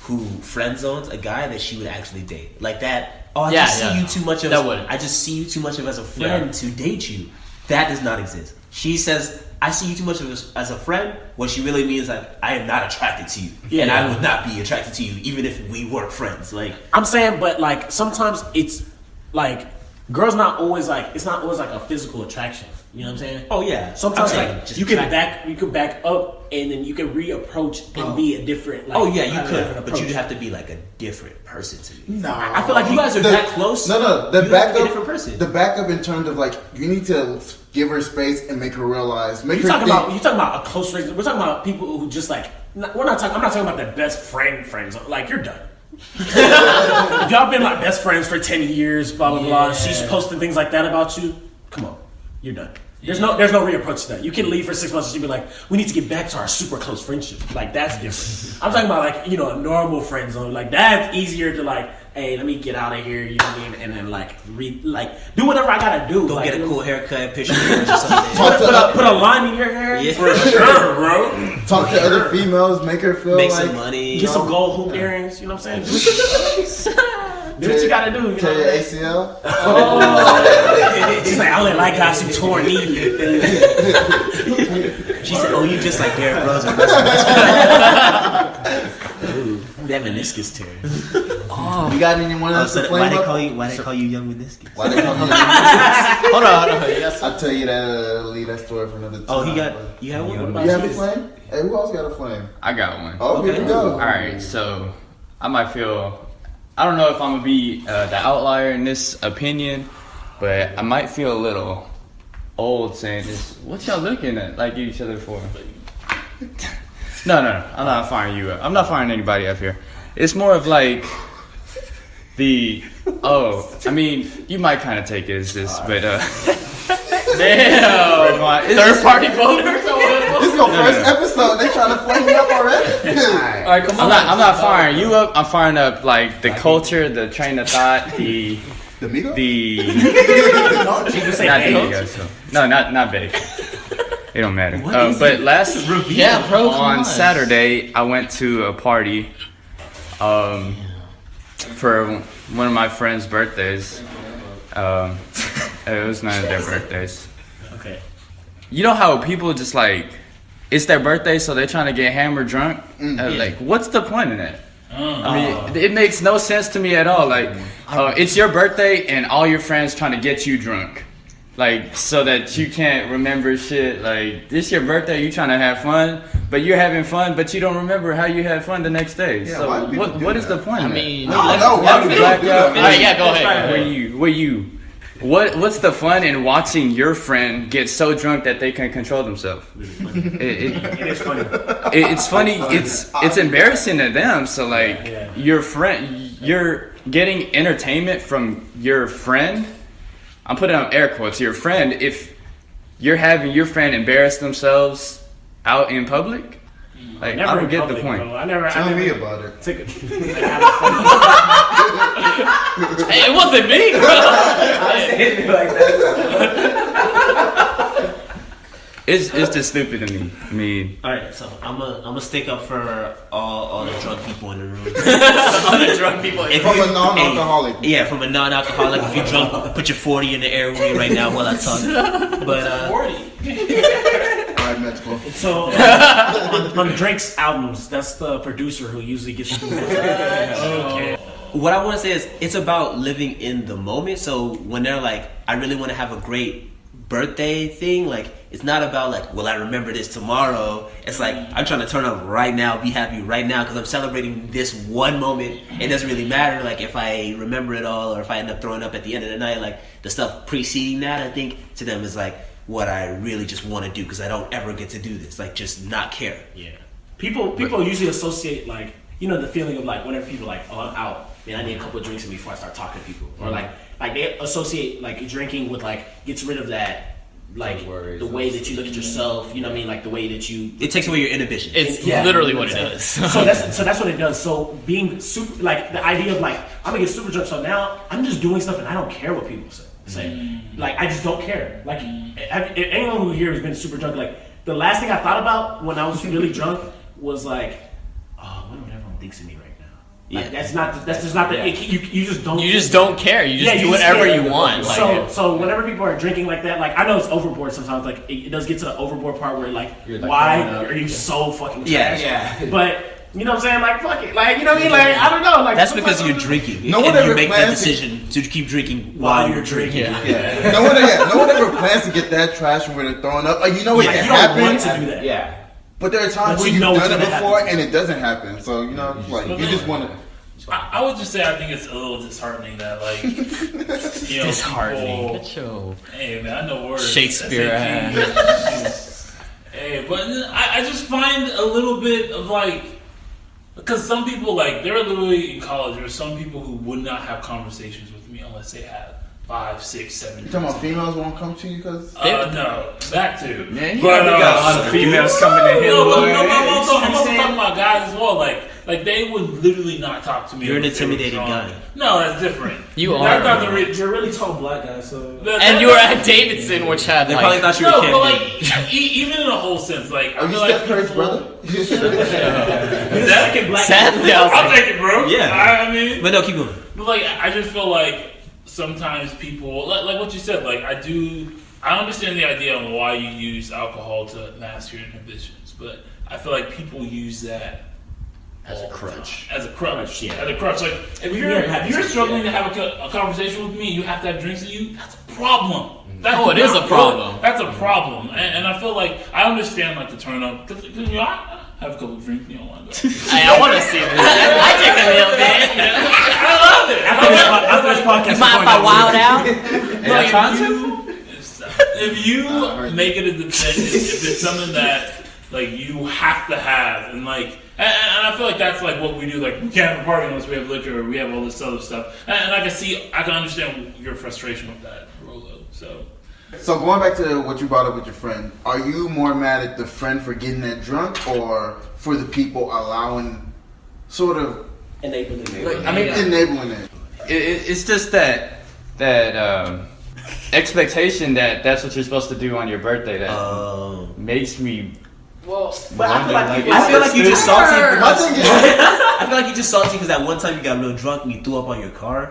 who friend zones a guy that she would actually date like that. Oh, I just see you too much of. I just see you too much of as a friend to date you. That does not exist. She says, "I see you too much of as a friend." What she really means is like, I am not attracted to you, and I would not be attracted to you even if we weren't friends. Like, I'm saying, but like sometimes it's like girls not always like, it's not always like a physical attraction. You know what I'm saying? Oh yeah. Sometimes like like you can back up, and then you can reapproach and be a different. Like, you could, but you'd have to be like a different person to me. No, I feel like you guys are that close. No, the backup, a different person. The backup in terms of like, you need to give her space and make her realize. You talking about a close friend? We're talking about people who just like. I'm not talking about the best friends. Like, you're done. If y'all been like best friends for 10 years, blah blah blah. She's posting things like that about you. Come on, you're done. There's no reapproach to that. You can leave for 6 months and she'll be like, we need to get back to our super close friendship. Like, that's different. I'm talking about like, a normal friend zone. Like, that's easier to like, hey, let me get out of here, you know what I mean? And then like do whatever I gotta do. Go like, get a cool haircut, picture or something. Put a line in your hair. Yeah. For sure, bro. Talk to other females, make her feel make like some money. Get some gold hoop earrings, you know what I'm saying? Do what you gotta do. Tear your ACL. She's like, I only like guys who tore knee. She said, "Oh, you just like Derrick Rose." Ooh, that meniscus tear. You got anyone else to flame up? Why they call you young meniscus? Why they call you young meniscus? Hold on. Yes. I'll tell you that. Leave that story for another time. Oh, you had one. You have a flame? Hey, who else got a flame? I got one. Oh, here we go. All right, so I might feel. I don't know if I'm gonna be the outlier in this opinion, but I might feel a little old saying this. What y'all looking at like each other for? No. I'm not firing you up. I'm not firing anybody up here. It's more of like I mean, you might kind of take it as this, but damn, third party voter. This is your first episode. They trying to flame me up already. All right, come on. I'm not firing you up. I'm firing up like the culture, the train of thought, the not big. It don't matter. But on Saturday, I went to a party for one of my friends' birthdays. It was none of their birthdays. Okay. You know how people just like, it's their birthday, so they're trying to get hammered drunk? Like, what's the point in that? I mean, it makes no sense to me at all. Like, it's your birthday and all your friends trying to get you drunk. Like, so that you can't remember shit. Like, this your birthday, you trying to have fun, but you're having fun, but you don't remember how you had fun the next day. Yeah, so what is the point? I of that? mean, No, Black out. All right, yeah, go ahead. Where you What's the fun in watching your friend get so drunk that they can control themselves? It is funny. It's funny. It's embarrassing to them. So like your friend, you're getting entertainment from your friend. I'm putting up air quotes. Your friend. If you're having your friend embarrass themselves out in public, like I don't get the point. Bro. Tell me about it. Hey, it wasn't me, bro. It's just stupid to me. I mean, All right, so I'm gonna stick up for all the drunk people in the room. All the drunk people. If From you- a non-alcoholic. hey, yeah, from a non-alcoholic. If you're drunk, put your 40 in the air with me right now while I talk. But 40. All right, Mexico. So on Drake's albums, that's the producer who usually gets to do it. Okay. what I want to say is it's about living in the moment. So when they're like, I really want to have a great birthday thing, like it's not about like, will I remember this tomorrow? It's like I'm trying to turn up right now, be happy right now, because I'm celebrating this one moment. It doesn't really matter like if I remember it all or if I end up throwing up at the end of the night. Like the stuff preceding that, I think to them is like what I really just want to do, because I don't ever get to do this, like just not care. Yeah. People usually associate like, you know, the feeling of like whenever people are like, oh, I'm out, man, I need a couple of drinks in me before I start talking to people, or like they associate like drinking with like gets rid of that, like the way that you look at yourself, you know what I mean, like the way that you, It takes away your inhibition. It's Yeah. literally what it is. so that's what it does. So being super, like the idea of like I'm gonna get super drunk, so now I'm just doing stuff and I don't care what people say. Like I just don't care. Like anyone who here has been super drunk, like the last thing I thought about when I was really drunk was like, oh, what would everyone thinks of me right now? Like, Yeah. that's just not the you just don't. You just don't care. You just do whatever you want. Like, So whenever people are drinking like that, like I know it's overboard sometimes. Like it does get to the overboard part where like, why are you so fucking trash? Yeah. But you know what I'm saying? Like fuck it. Like you know what I mean? Like I don't know. Like That's because you're drinking. No one and ever you make that plans to- decision to keep drinking while you're drinking. yeah. No one ever plans to get that trash when they're throwing up. Like you know it Yeah, can you don't happen, want to do that. Yeah. but there are times But where you you've know it's done it gonna before happen. and it doesn't happen. So you know, like you just want to. I would just say I think it's a little disheartening that like you know disheartening. people- Hey man, I know words. Shakespeare. Hey, but I just find a little bit of like, because some people like they're literally in college. There are some people who would not have conversations with me unless they had 5, 6, 7. You talking about females won't come to you because No, that too. man, you But, got a lot of females coming in here. No, boy. I'm also talking about guys as well. Like they would literally not talk to me. You're an unless they were intimidating drunk. guy. No, that's different. You That's are. not the real. You're a really tall black guy, so. And you were at Davidson, which had They like, probably thought you were No, a but kid. like even in a whole sense, like are I you feel like Steph Curry's people- brother? You're the second black sadly, I was I'll like, take it, bro. Yeah. I mean, But no, keep going. but like I just feel like sometimes people like what you said. Like I understand the idea on why you use alcohol to mask your inhibitions, but I feel like people use that As a all the crutch. time. As a crutch. Yeah. As a crutch. Like if you're struggling to have a conversation with me, and you have to have drinks in you. That's a problem. That's Oh, it is not a problem. good. That's a problem, and I feel like I understand like the turn up because you know I have a couple of drinks, you know, want to go. hey, I want to see this. I take a little bit. I love it. After this podcast, Mind if I wild out? If you make it a defense, if it's something that like you have to have, and like, and I feel like that's like what we do. Like we can't have a party unless we have liquor or we have all this other stuff. And I can understand your frustration with that, Rolo. So going back to what you brought up with your friend, are you more mad at the friend for getting that drunk or for the people allowing, sort of enabling. I mean, enabling it? it's just that expectation that that's what you're supposed to do on your birthday that makes me. Well, but I feel like I feel like you just salty. My thing is, I feel like you just salty because that one time you got real drunk and you threw up on your car.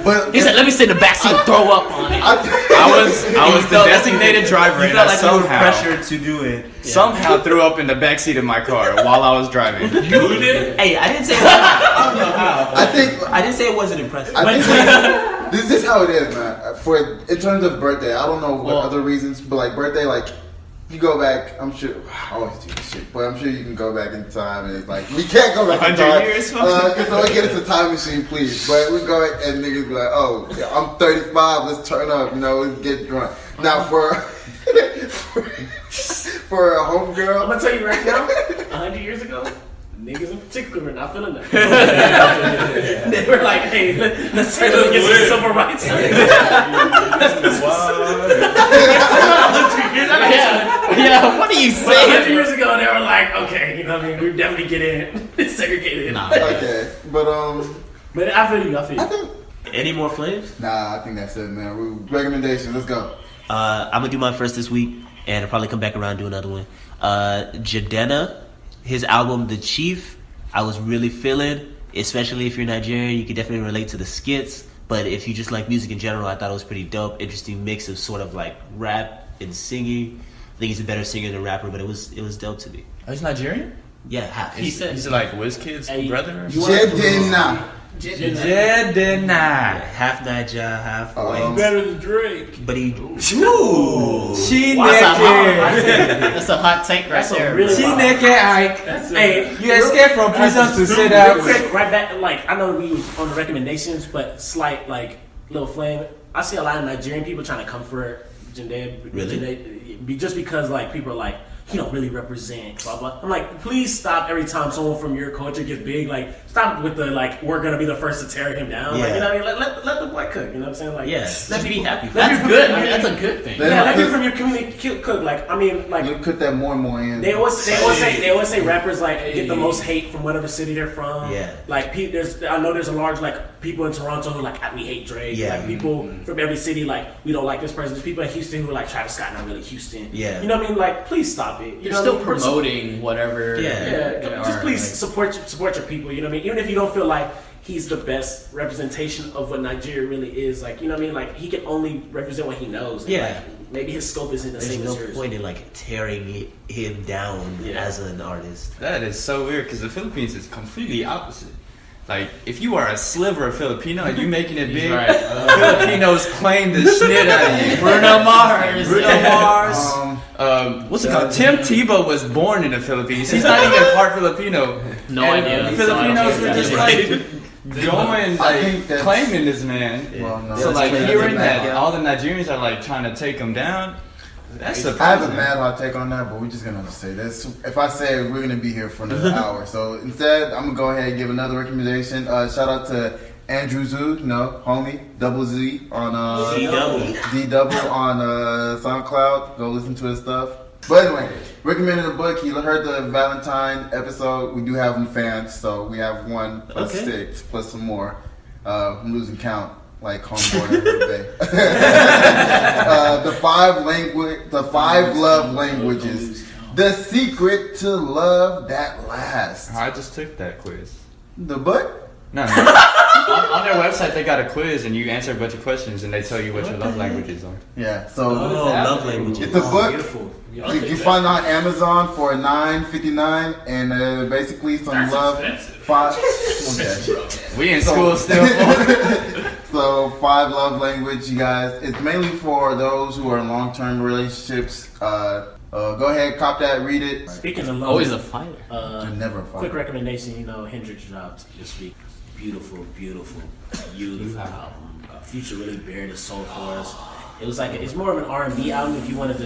but He said, "Let me sit in the backseat and throw up on it." I was the designated driver, You and felt I like you were somehow pressured to do it. somehow threw up in the backseat of my car while I was driving. You did? Hey, I didn't say that. I didn't say it wasn't impressive. I think this is how it is, man. In terms of birthday, I don't know what other reasons, but like birthday, like you go back. I'm sure I always do this shit, but I'm sure you can go back in time, and it's like we can't go back in 100 time. years? Can someone get us a time machine, please? But we go back and niggas be like, oh, I'm 35. Let's turn up. Let's get drunk. Now for for a homegirl, I'm gonna tell you right now, 100 years ago, niggas in particular were not feeling that. They were like, hey, let's try to get some civil rights. Yeah, what are you But saying? 100 years ago, they were like, okay, you know what I mean? We definitely get in segregated. okay, but But I feel you. Any more flames? nah, I think that's it, man. Recommendation, let's go. I'm gonna do my first this week, and I'll probably come back around and do another one. Jadena, his album The Chief, I was really feeling, especially if you're Nigerian, you can definitely relate to the skits. But if you just like music in general, I thought it was pretty dope. Interesting mix of sort of like rap and singing. I think he's a better singer than rapper, but it was dope to me. Oh, he's Nigerian? Yeah, half. He's like WizKid's brother? Jadena. Jadena. Half Niger, half white. Better than Drake. But he. She That's a hot take right That's a there. really She wild. naked Ike. Hey, You escaped from prison to sit real out. quick, right back. Like I know we was on the recommendations, but slight like little flame. I see a lot of Nigerian people trying to come for Janae. Really? Just because like people are like, he don't really represent. Blah blah. I'm like, please stop every time someone from your culture gets big. Like, stop with the like, we're gonna be the first to tear him down. Yeah. Like, you know what I mean? Let the boy cook. You know what I'm saying? Like, Yeah, let be happy. That's good. I mean, that's a good thing. Yeah, let me from your community cook. Like, I mean, like. You put that more and more in. They always say rappers like get the most hate from whatever city they're from. Yeah. Like I know there's a large like people in Toronto who like we hate Drake. Yeah. Like people from every city like we don't like this person. There's people in Houston who are like Travis Scott, not really Houston. Yeah. You know what I mean? Like please stop it. You're still promoting whatever. Yeah. Just please support your people. You know what I mean? Even if you don't feel like he's the best representation of what Nigeria really is. Like you know what I mean? Like he can only represent what he knows. And, Yeah. like, maybe his scope isn't the There's same no as yours. point in like tearing him down as an artist. That is so weird because the Philippines is completely opposite. Like, if you are a sliver of Filipino and you making it big, Filipinos claim the shit out of you. Bruno Mars. What's it called? Tim Tebow was born in the Philippines. He's not even part Filipino. No And idea. Filipinos were just like going, I think that's- claiming this man. Well, no, So that's like crazy. hearing that Yeah. all the Nigerians are like trying to take him down, that's I have a surprising. mad hot take on that, but we're just gonna say this. If I say it, we're gonna be here for another hour. So instead, I'm gonna go ahead and give another recommendation. Shout out to Andrew Zoo, homie, Double Z on Z Double on SoundCloud. Go listen to his stuff. But anyway, recommended a book. You heard the Valentine episode. We do have them fans, so we have 1 plus 6 plus some more. I'm losing count. Like homeboy and hurtbae. The 5 love languages. The secret to love that lasts. I just took that quiz. The book? No. on their website, they got a quiz, and you answer a bunch of questions, and they tell you what your love languages are. Yeah. So love languages. it's a book. Beautiful. You find it on Amazon for $9.59, and basically some That's love. expensive. 5. Okay. We in school still. So 5 love language, you guys. It's mainly for those who are in long-term relationships. Go ahead, cop that, read it. Speaking of love, Always a fighter. You're never a quick fighter. recommendation. Hendrix dropped this week. Beautiful album. Future really bared his soul for us. It was like it's more of an R&B album. If you wanted to,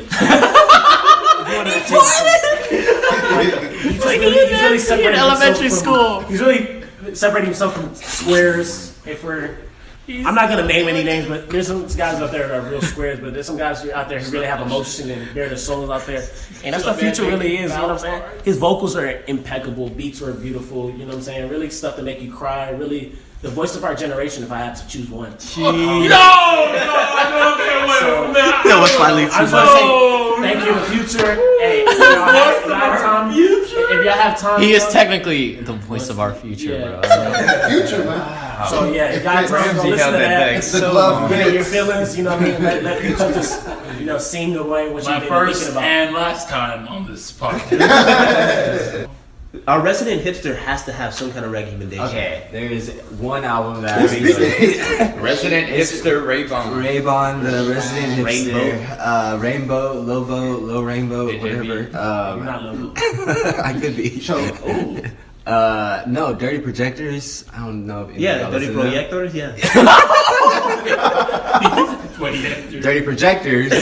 he's really separating elementary himself school. He's really separating himself from squares. I'm not gonna name any names, but there's some guys out there that are real squares, but there's some guys out there who really have emotion and bear their souls out there. And that's what Future really is, you know what I'm saying? His vocals are impeccable, beats were beautiful, you know what I'm saying? Really stuff to make you cry, really the voice of our generation if I had to choose one. No, I don't get away from that. That was finally I too just want to say thank you, Future. Hey, if y'all have time, He is technically the voice of our future, bro. Future, man. So yeah, if y'all have time, go Ramsey listen held to that that. back The so glove long. Get in your fits. feelings, you know what I mean? Let Future just, sing away what My you've been first thinking about. and last time on this podcast. Our resident hipster has to have some kind of recommendation. Okay, there is one album that Resident hipster Ray-Ban. Ray-Ban, the resident hipster, Rainbow? Rainbow, Low Rainbow, AJB. whatever. You're not local. I could be. No, Dirty Projectors. I don't know. If Yeah, Dirty Projectors, yeah. Dirty Projectors.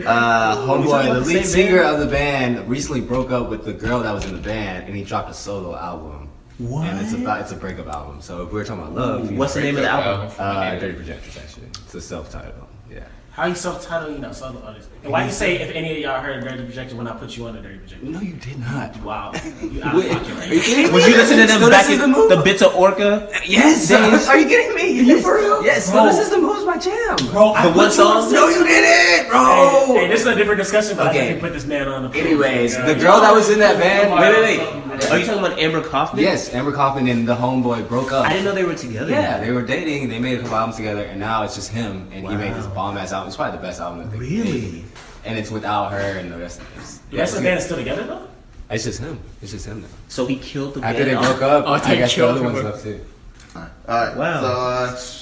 Homeboy, the lead singer of the band, recently broke up with the girl that was in the band, and he dropped a solo album. What? And it's a breakup album. So if we're talking about love, What's the name of the album? Dirty Projectors. Actually, it's a self-titled. Yeah. How you self-titled, solo artist? And why you say if any of y'all heard Dirty Projector when I put you on the Dirty Projector? No, you did not. Wow. You out of pocket right Are you kidding me? Was you listening to them Still back This Is in the Move? the bits of Orca? Yes. Are you kidding me? You for real? Yes. Bro. Still This Is the Move's my jam. Bro, The one song? No, you didn't, bro. Hey, this is a different discussion, but I Okay. definitely put this man on the Anyways, the girl that was in that band. Wait. Are you talking about Amber Kaufman? Yes, Amber Kaufman and the homeboy broke up. I didn't know they were together. Yeah, they were dating. They made a couple albums together, and now it's just him. And he made this bomb ass album. It's probably the best album that they made. And it's without her and the rest of this. The rest of the band is still together though? It's just him. It's just him now. So he killed the After band. they broke up, Oh, I they guess the killed other him. ones left too. Alright, Wow. so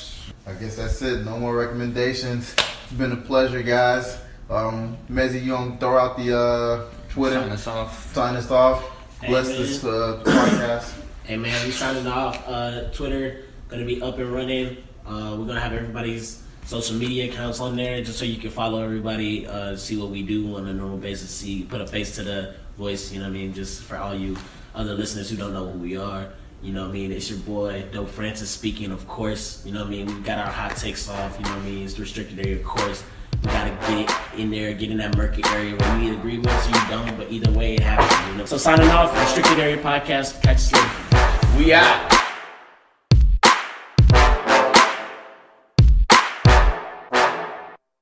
I guess that's it. No more recommendations. It's been a pleasure, guys. Mezzy, you want to throw out the Twitter? Sign us off. Sign us off. Hey, Bless man. this podcast. Hey man, we signing off. Twitter gonna be up and running. We're gonna have everybody's social media accounts on there just so you can follow everybody, see what we do on a normal basis, put a face to the voice, you know what I mean? Just for all you other listeners who don't know who we are, you know what I mean? It's your boy, Dope Francis speaking, of course, you know what I mean? We got our hot takes off, you know what I mean? It's the restricted area, of course. We gotta get it in there, get in that murky area where we agree with us or you don't, but either way it happens, you know? So signing off, Restricted Area Podcast, catch us later. We out.